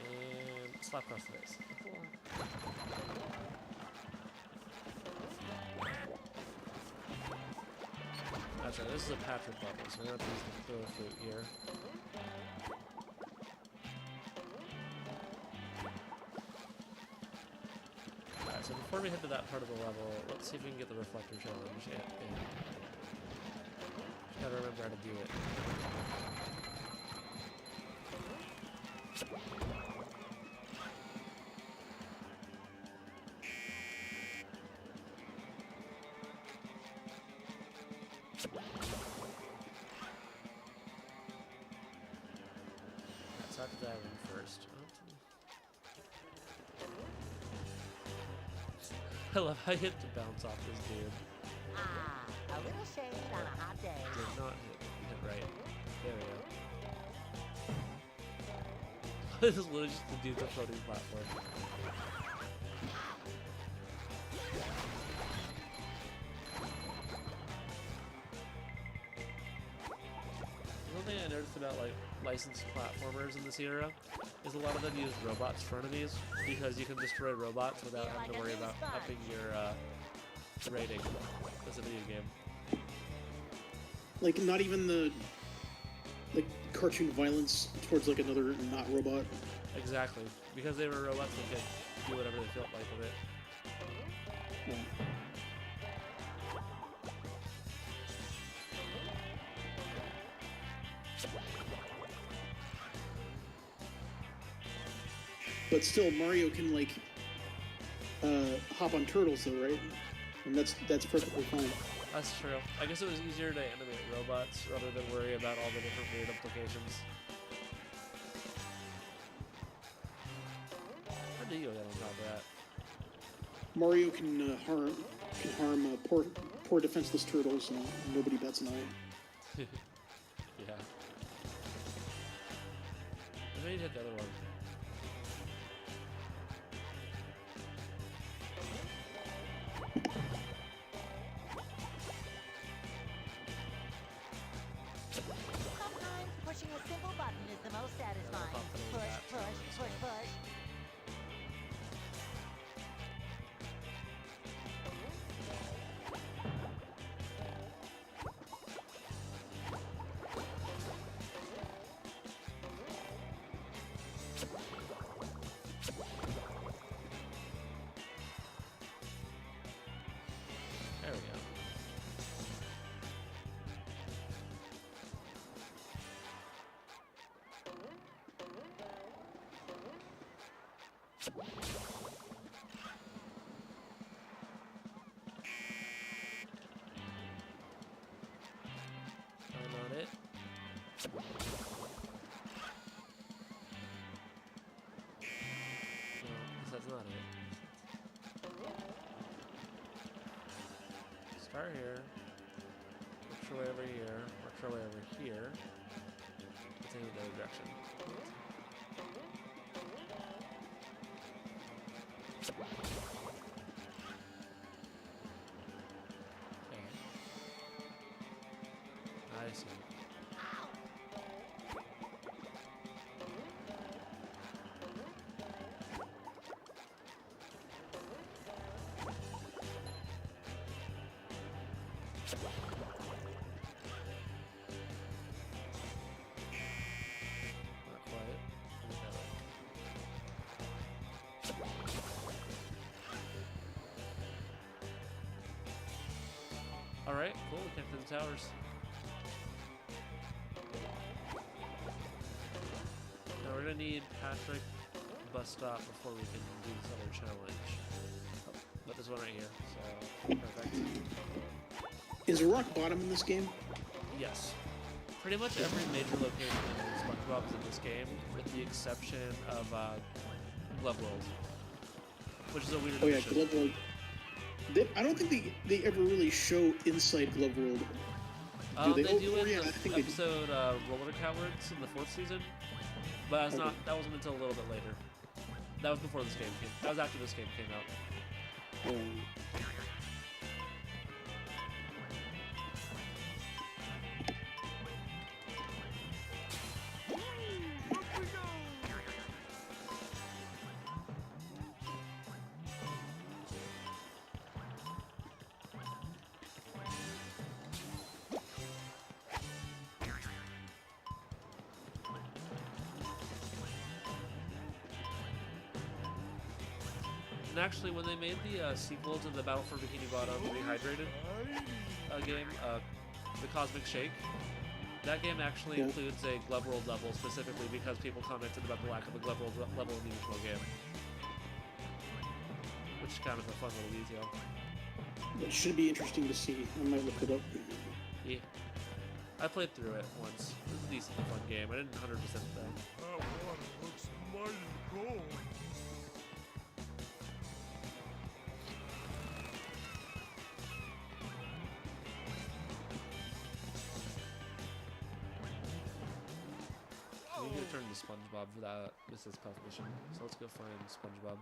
And slap across the face. That's right, this is a Patrick level, so we're gonna have to use the throw flute here. Alright, so before we head to that part of the level, let's see if we can get the reflector challenge in. Just gotta remember how to do it. Start the island first. I love how you hit to bounce off this dude. Ah, a little shade on a hot day. Did not hit right. There we go. This is literally just the dude that's floating platform. One thing I noticed about like licensed platformers in this era is a lot of them use robots for enemies because you can destroy robots without having to worry about upping your rating as a video game. Like, not even the like cartoon violence towards like another not robot. Exactly, because they were robots, they could do whatever they felt like with it. Yeah. But still, Mario can like hop on turtles, though, right? And that's perfectly fine. That's true. I guess it was easier to animate robots rather than worry about all the different weird implications. How do you get on top of that? Mario can harm poor defenseless turtles, and nobody bats an eye. Yeah. I may hit the other one. Sometimes pushing a simple button is the most satisfying. Push, push, push, push. There we go. I'm on it. No, that's not it. Start here. Work your way over here. Work your way over here. Continue the other direction. I see. Not quite. Alright, cool, we came to the towers. Now we're gonna need Patrick bus stop before we can do this other challenge. Oh, but there's one right here, so perfect. Is there rock bottom in this game? Yes. Pretty much every major location in SpongeBob is in this game, with the exception of Glove World, which is a weird Oh yeah, addition. Glove World. I don't think they ever really show inside Glove World. They do Oh, in yeah, the I think they do. episode Roller Cowards in the 4th season, but that's not. That wasn't until a little bit later. That was before this game came. That was after this game came out. And actually, when they made the sequel to the Battle for Bikini Bottom Rehydrated game, the Cosmic Shake, that game actually includes a Glove World level specifically because people commented about the lack of a Glove World level in the original game. Which is kind of a fun little detail. It should be interesting to see. I might look it up. Yeah. I played through it once. It was a decent, fun game. I didn't 100% though. That water looks mighty cold. We need to turn to SpongeBob for that Mrs. Puff mission. So let's go find SpongeBob.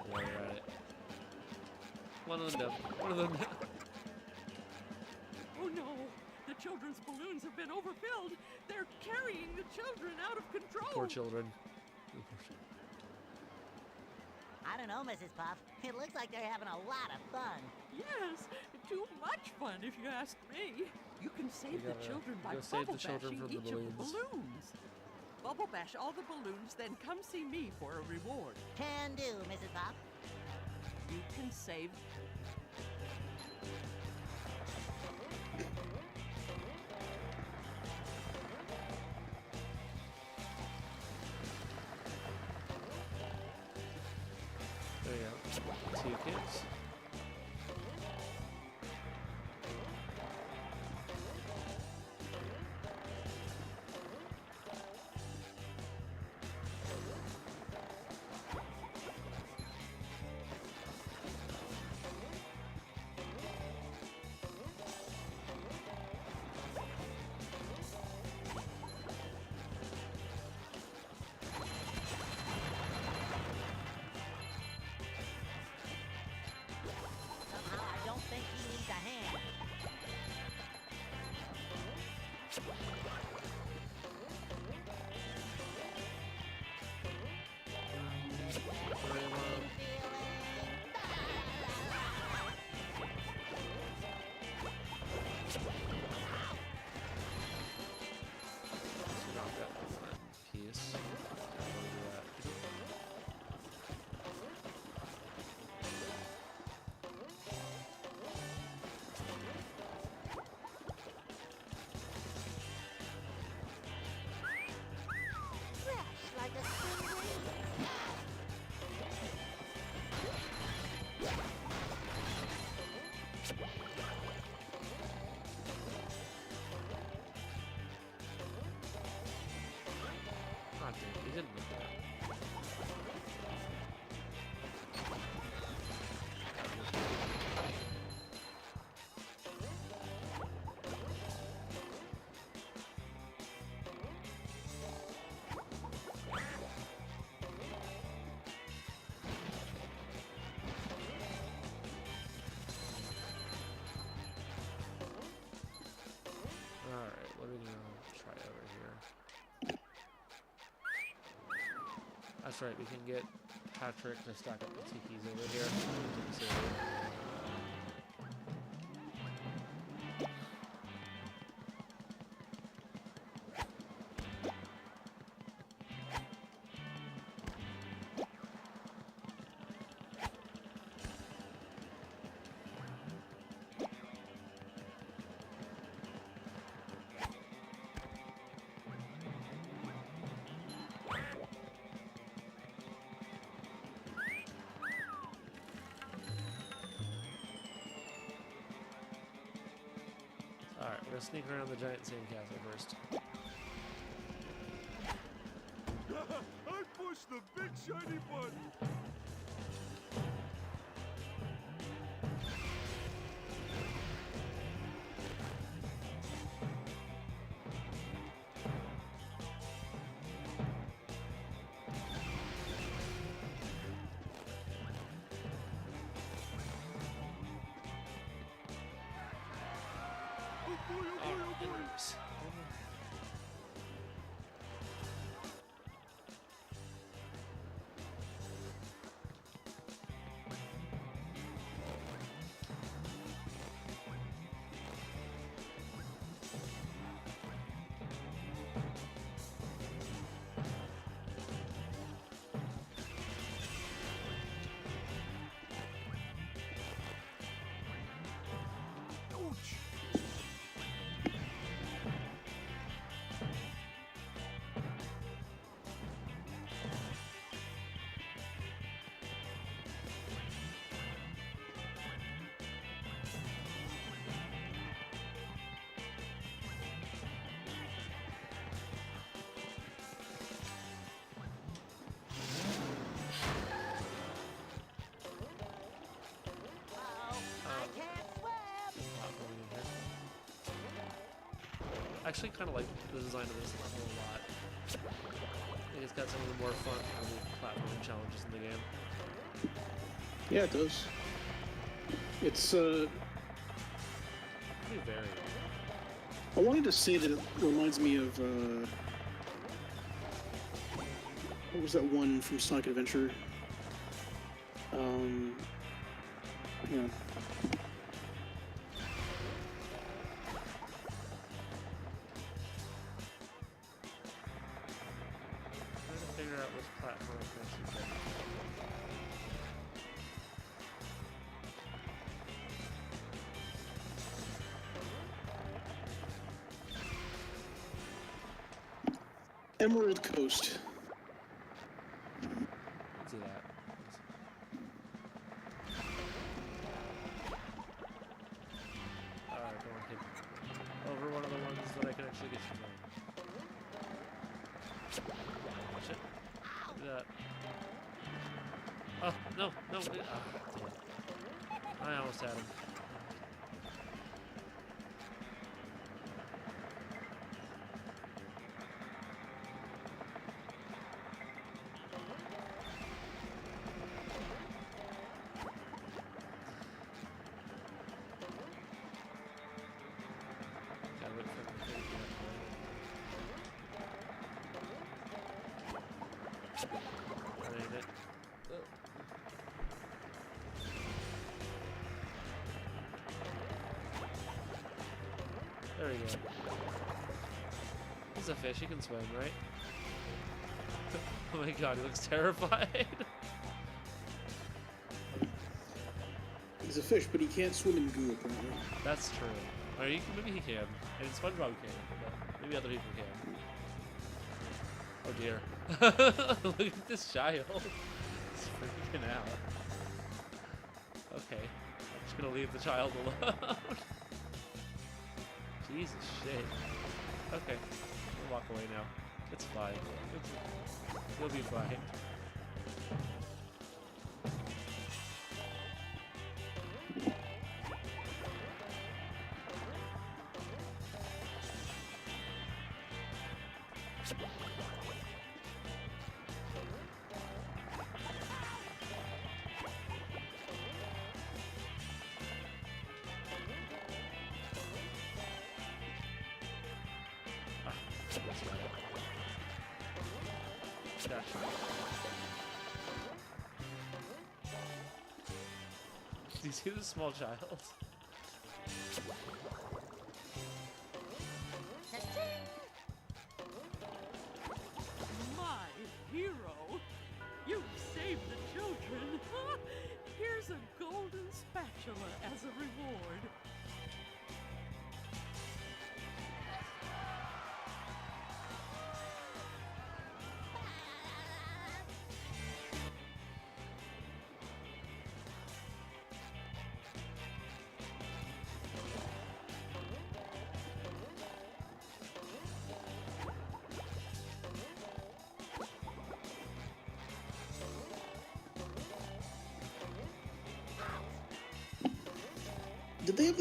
While you're at it. One of them down. One of them down. Oh no! The children's balloons have been overfilled! They're carrying the children out of control! Poor children. I don't know, Mrs. Puff. It looks like they're having a lot of fun. Yes! Too much fun, if you ask me. You can save the gotta children by go save the bubble children bashing from the each of the balloons. balloons. Bubble bash all the balloons, then come see me for a reward. Can do, Mrs. Puff. You can save... There you go. 2 kids. Somehow I don't think he needs a hand. Knock that one piece. Fresh like a spring breeze. Ah, dude, he didn't look that. Alright, what are we gonna try over here? That's right, we can get Patrick to stack up the tikis over here. Tiki server. Alright, we're gonna sneak around the giant sandcastle first. I pushed the big shiny button. Alright, enemies. actually kind of like the design of this level a lot. I think it's got some of the more fun platform challenges in the game. Yeah, it does. It's Pretty varied. I wanted to say that it reminds me of what was that one from Sonic Adventure? Hang on. Trying to figure out which platform it's going. Emerald Coast. Let's do that. Alright, don't hit over one of the ones that I can actually get you from. Watch it. Do that. Oh, no, no. Damn. I almost had him. Gotta wait for him to hit me. That ain't it. Oh. There we go. He's a fish, he can swim, right? Oh my god, he looks terrified. He's a fish, but he can't swim in goo, apparently. That's true. Or maybe he can. And SpongeBob can, but maybe other people can. Oh dear. Look at this child. He's freaking out. Okay. I'm just gonna leave the child alone. Jesus shit. Okay. We'll walk away now. It's fine. You'll be fine. Gotcha. Do you see this small child? My hero! You saved the children! Here's a golden spatula as a reward. Did they have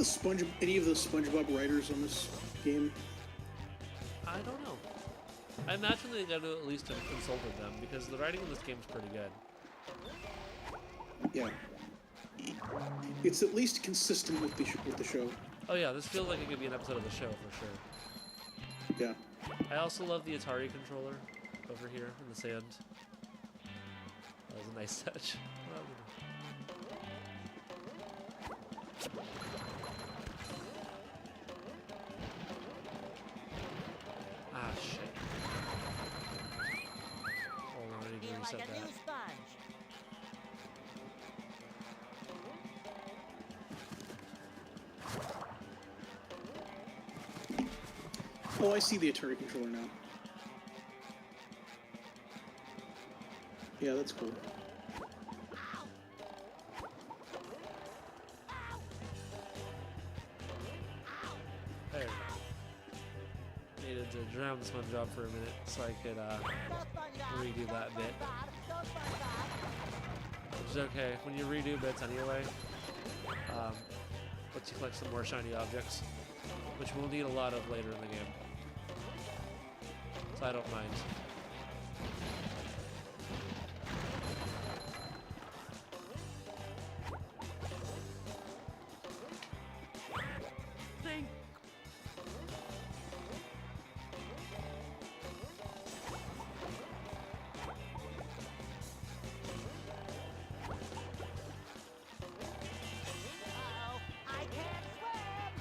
any of the SpongeBob writers on this game? I don't know. I imagine they got to at least have consulted them because the writing in this game is pretty good. Yeah. It's at least consistent with the show. Oh yeah, this feels like it could be an episode of the show for sure. Yeah. I also love the Atari controller over here in the sand. That was a nice touch. Ah, shit. Hold on, I need to Feel reset like a that. new sponge. Oh, I see the Atari controller now. Yeah, that's cool. There we go. Needed to drown the SpongeBob for a minute so I could redo that bit. Which is okay. When you redo bits anyway, lets you collect some more shiny objects, which we'll need a lot of later in the game. so I don't mind. Thank Uh-oh, I can't swim!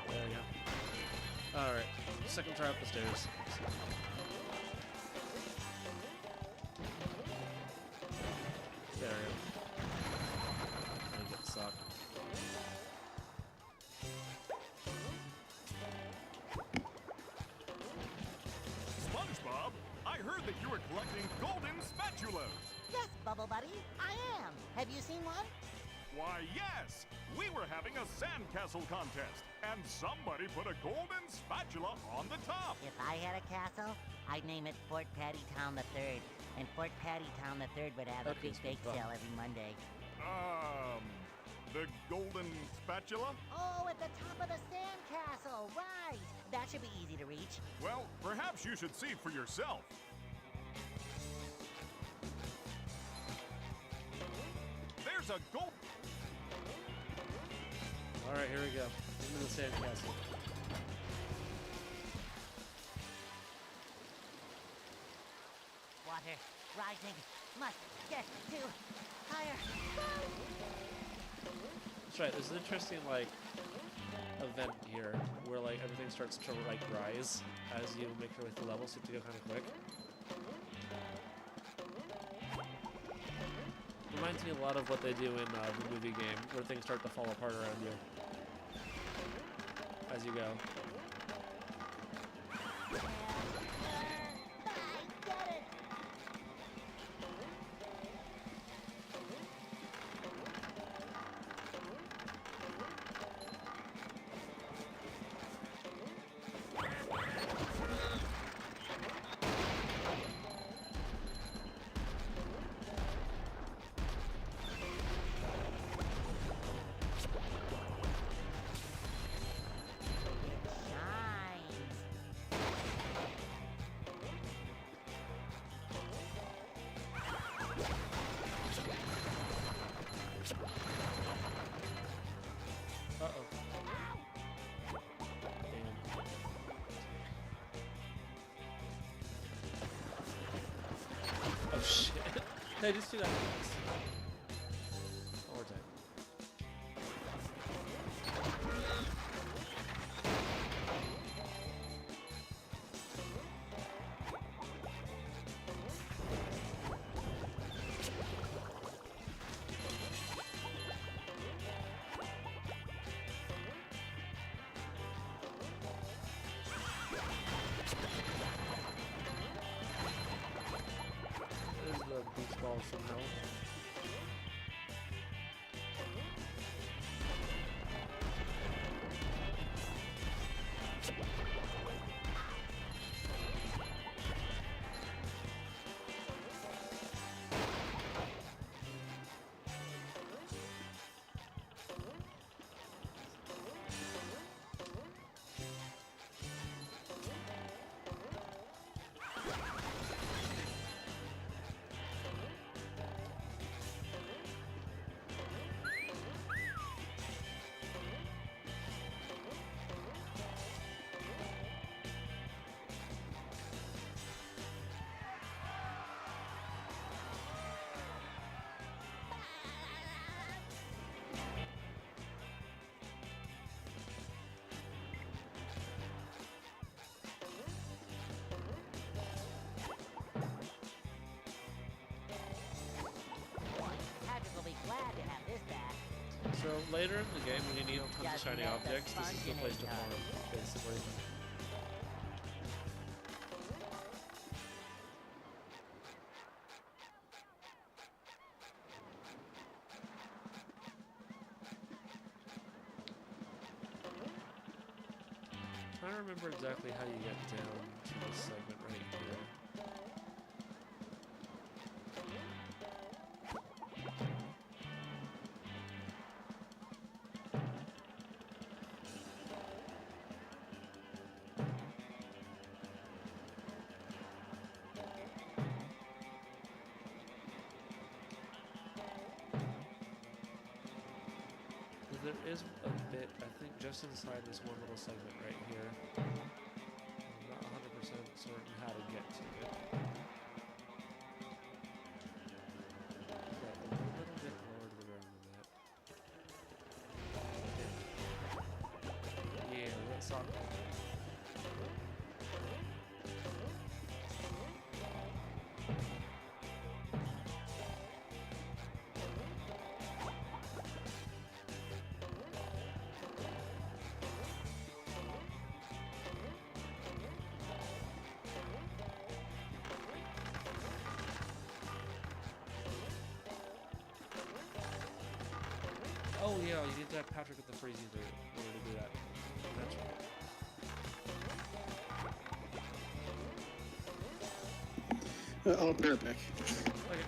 There we go. Alright, second try up the stairs. There we go. I get sucked. SpongeBob, I heard that you were collecting golden spatulas. Yes, Bubble Buddy, I am. Have you seen one? Why, yes! We were having a sandcastle contest, and somebody put a golden spatula on the top. If I had a castle, I'd name it Fort Pattytown the Third, and Fort Pattytown the Third would have a Okay, big bake SpongeBob. sale every Monday. The golden spatula? Oh, at the top of the sandcastle, right! That should be easy to reach. Well, perhaps you should see for yourself. There's a gold... Alright, here we go. Into the sandcastle. Water rising. Must get to higher. That's right, there's an interesting, like, event here where, like, everything starts to, like, rise as you make your way through levels, so you have to go kind of quick. Reminds me a lot of what they do in the movie game, where things start to fall apart around you as you go. I get it. Uh-oh. Damn. Oh shit. Hey, just do that once. One more time. There's the beach ball somehow. Patrick will be glad to have this back. So later in the game, when you need tons of Just shiny let the objects, this is the sponge place in to it, farm, basically. trying to remember exactly how you get down to this segment right here. There is a bit, I think, just inside this one little segment right here. I'm not 100% certain how to get to it. But a little bit lower to the ground than that. Yeah, let's talk about that. Oh yeah, you need to have Patrick with the freeze either in order to do that. That's right. I'll bear it back. Okay.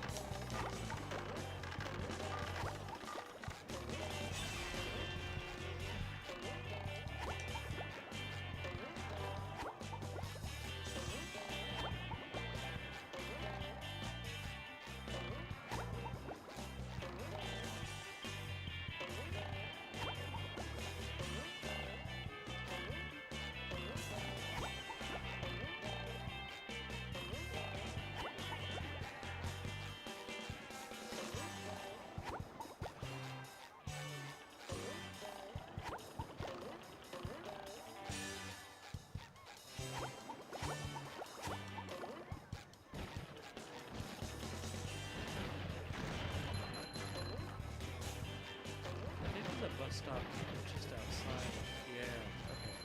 Bus stop just outside. Yeah, okay.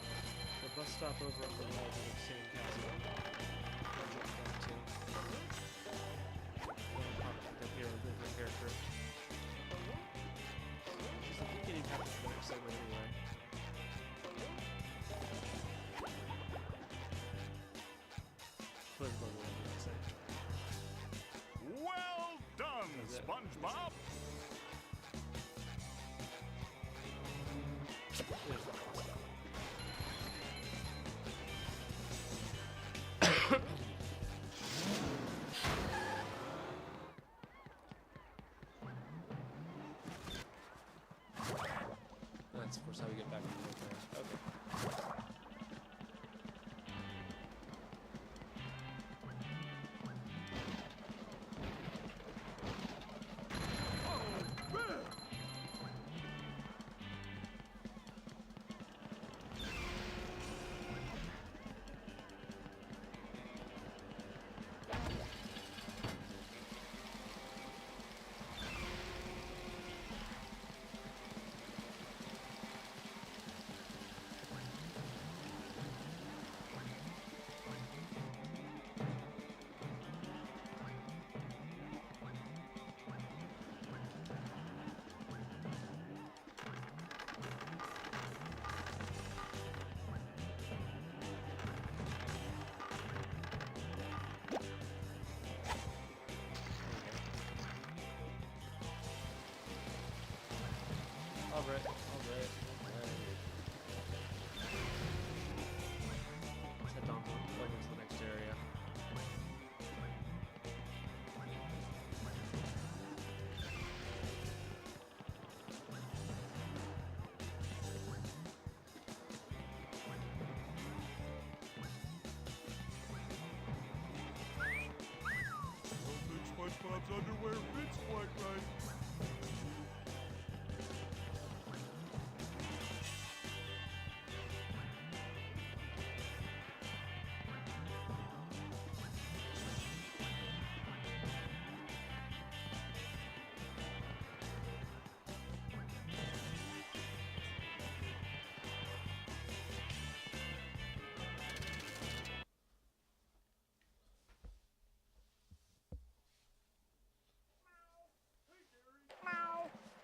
The bus stop over at the ledge of the sandcastle. I'll jump down to. Pop up here with a different character. Just the beginning happens for the next segment anyway. Please go to the segment. Well done, SpongeBob! There's the bus stop. That's of course how we get back to the there. Okay. Alright. Let's head down over to the next area. SpongeBob's underwear fits quite right.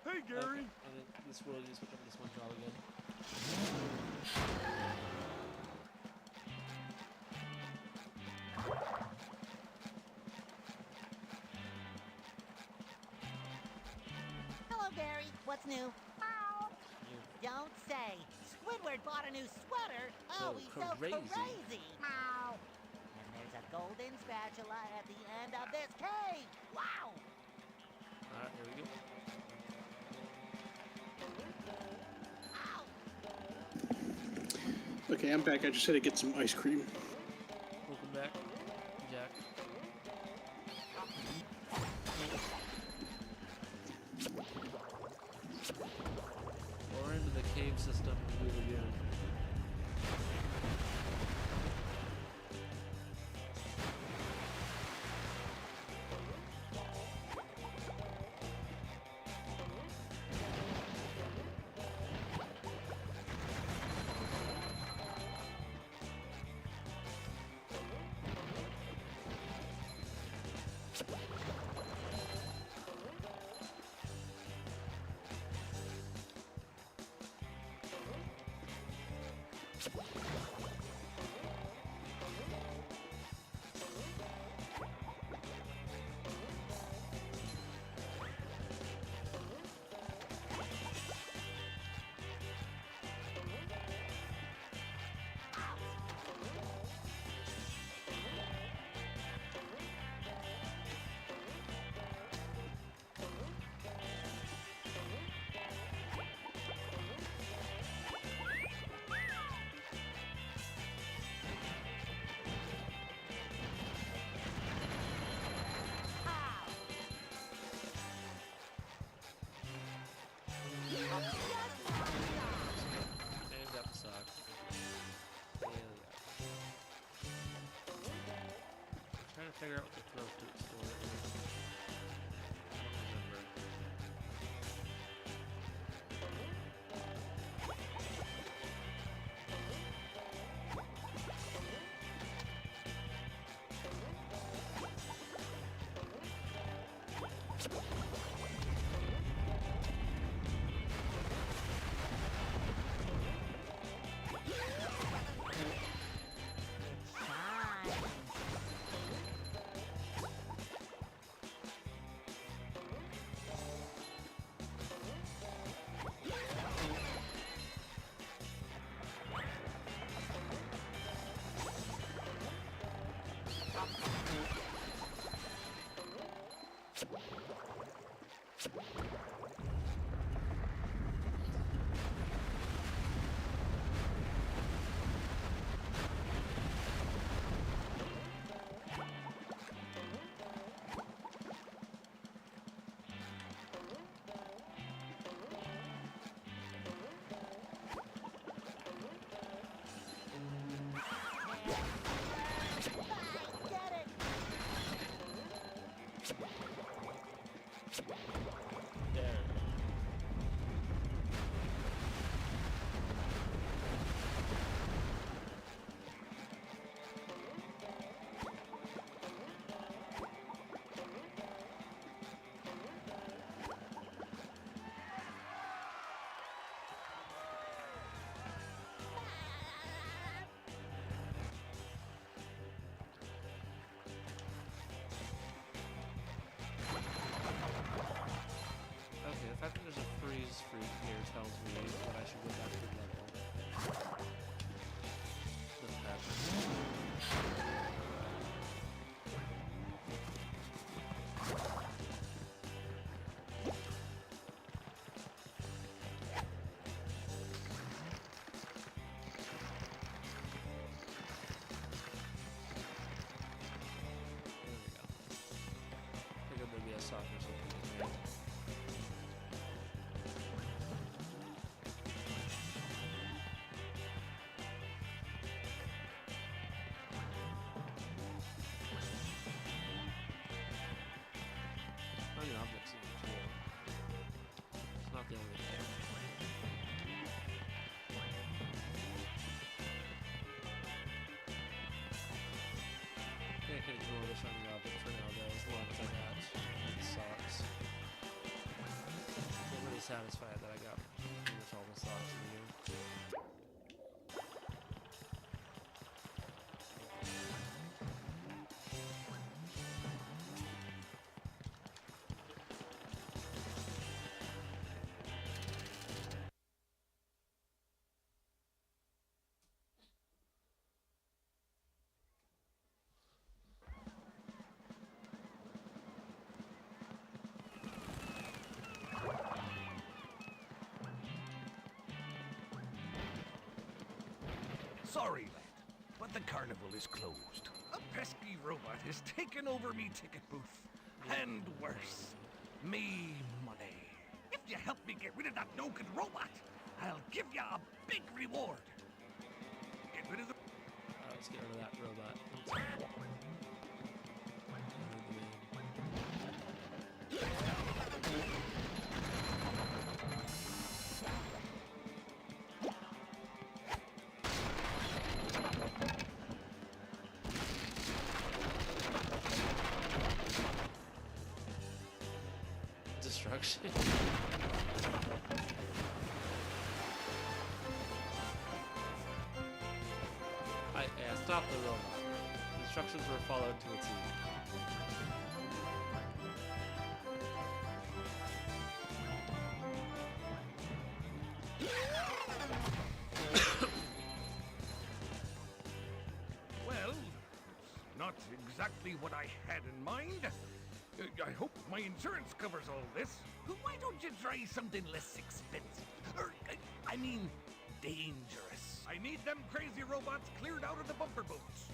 Hey, Gary. Okay, and then this will just pick up this one job again. Gary, what's new? You Don't say. Squidward bought a new sweater. So Oh, he's so crazy. crazy. And there's a golden spatula at the end of this cave. Wow! Alright, here we go. Ow! Okay, I'm back. I just had to get some ice cream. Welcome back, Jack. We're into the cave system we begin. And that sucks. Really trying to figure out what the throw food store is. I don't remember. Okay, the fact that there's a freeze fruit here tells me that I should go back to the level. Doesn't happen. There we go. Figured there'd be a sock or something in there. Oh, the objects in here too. It's not the only thing. Yeah, I can ignore the shiny object for now though, as long as I got the socks. I'm really satisfied that I got pretty much all the socks in here. Sorry, lad, but the carnival is closed. A pesky robot has taken over me ticket booth. And worse, me money. If you help me get rid of that no-good robot, I'll give you a big reward. Get rid of the... Let's get rid of that robot. Destruction. Yeah, stop the robot. Instructions were followed to a T. Well, not exactly what I had in mind. I hope my insurance covers all this. Why don't you try something less expensive? I mean, dangerous. I need them crazy robots cleared out of the bumper boats.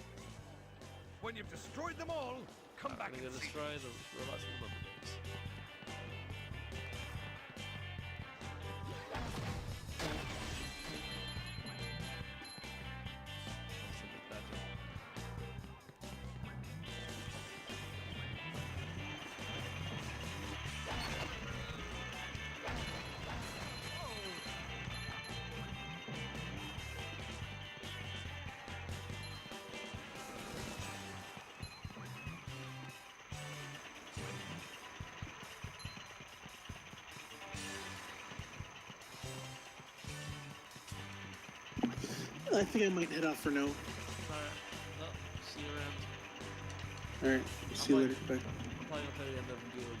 When you've destroyed them all, come back and see. Destroy the robots from the bumper boats. I think I might head off for now. Alright. Well, see you around. Alright, see you later. Bye. I'm probably gonna play the end of Duel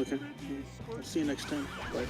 again. Okay. I'll see you next time. Bye.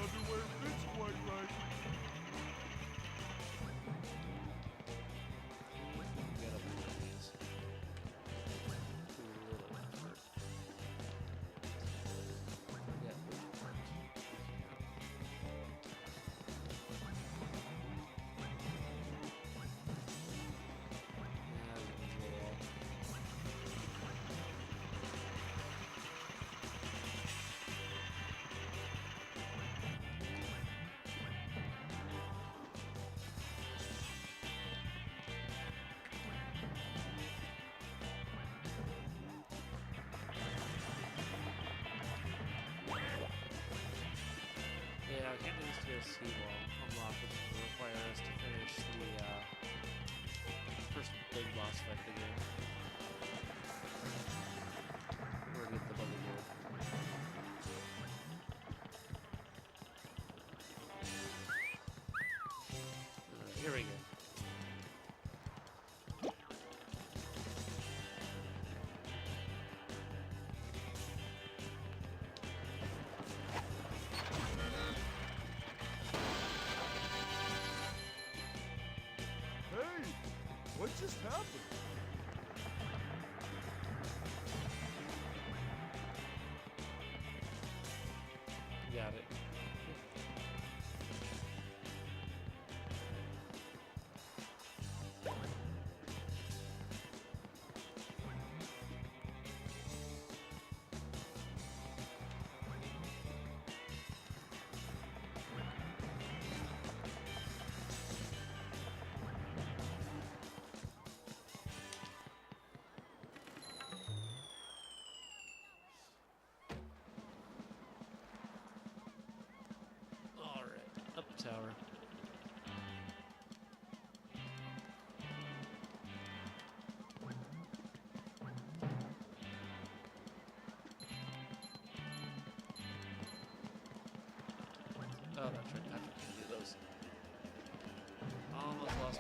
Underwear fits quite right. Get up on these. Too little effort. Yeah, Yeah, I can't do this to a seawall unlock, which will require us to finish the first big boss fight of the game. Or get the buggy gold. Here we go. just happened? Got it. Up the tower. Oh, that's right. Patrick can do those. Almost lost.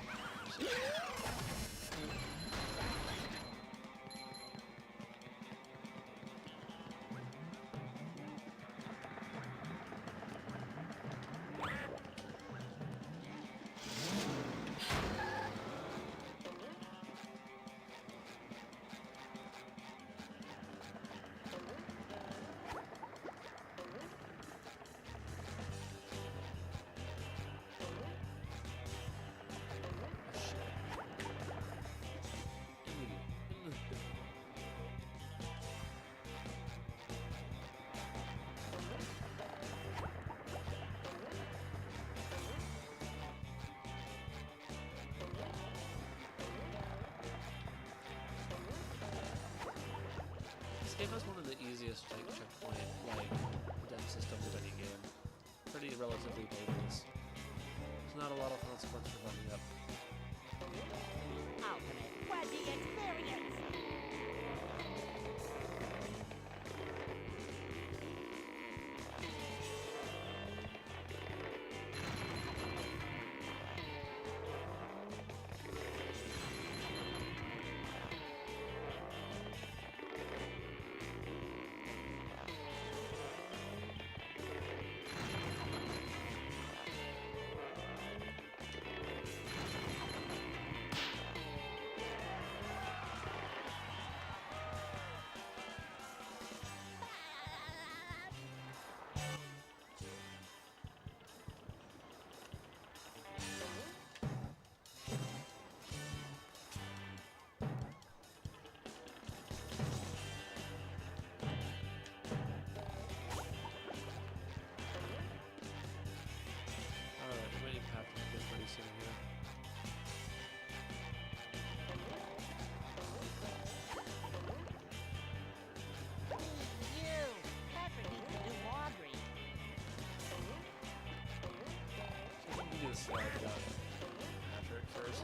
This game has one of the easiest checkpoint death systems of any game. Pretty relatively painless. There's not a lot of consequence for fucking up. Ultimate Fuzzy Experience! Alright, I'm waiting Patrick to get pretty soon here. You! Patrick needs to do laundry. I think we do the slide without Patrick first.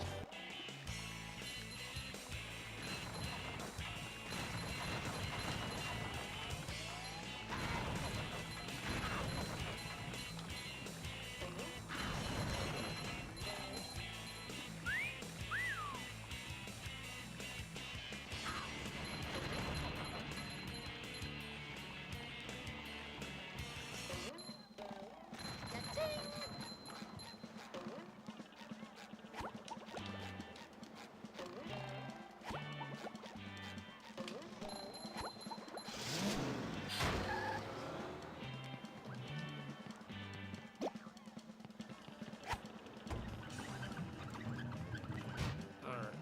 Alright.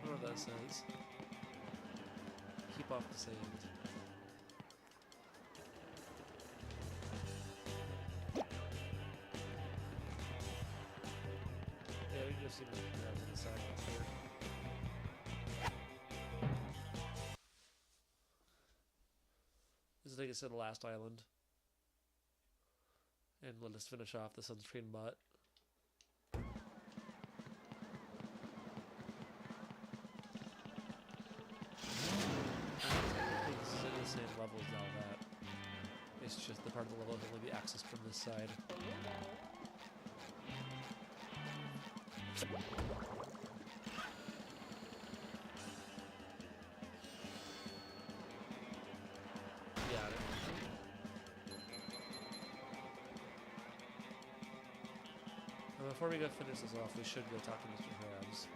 What that says. Keep off the sand. Yeah, we can just see what we grab in the side here. This is, like I said, the last island. And let us finish off the sunscreen bot. This is in the same level as all that. It's just the part of the level that will only be accessed from this side. Got it. Before we go finish this off, we should go talk to Mr. Krabs.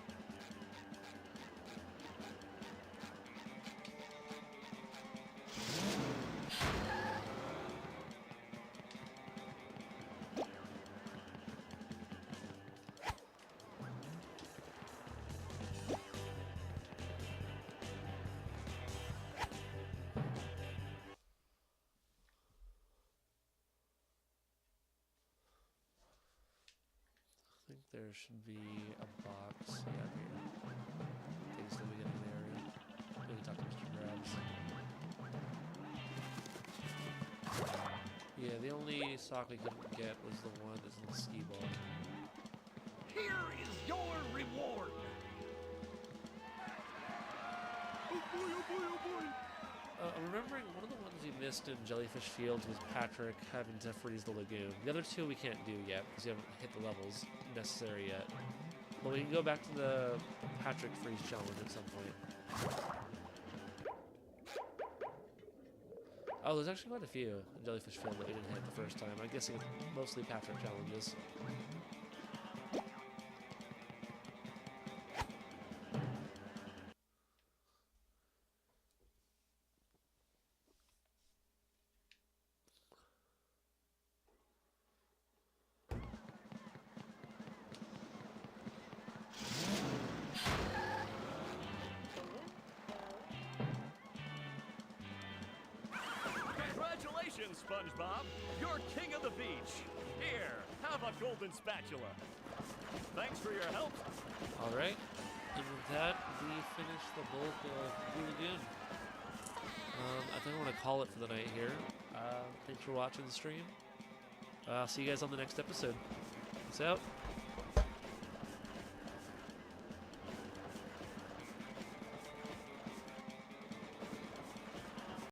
I think there should be a box down here. Things that we get in the area. Maybe talk to Mr. Krabs. Yeah, the only sock we couldn't get was the one that's in the ski ball. Here is your reward. Oh boy, oh boy, oh boy. I'm remembering one of the ones we missed in Jellyfish Fields was Patrick having to freeze the lagoon. The other two we can't do yet because we haven't hit the levels necessary yet. But we can go back to the Patrick freeze challenge at some point. Oh, there's actually quite a few in Jellyfish Field that we didn't hit the first time. I'm guessing it's mostly Patrick challenges. Congratulations, SpongeBob! You're king of the beach! Here, have a golden spatula. Thanks for your help. Alright, and with that, we finish the bulk of Blue Lagoon. I think I want to call it for the night here. Thanks for watching the stream. I'll see you guys on the next episode. Peace out.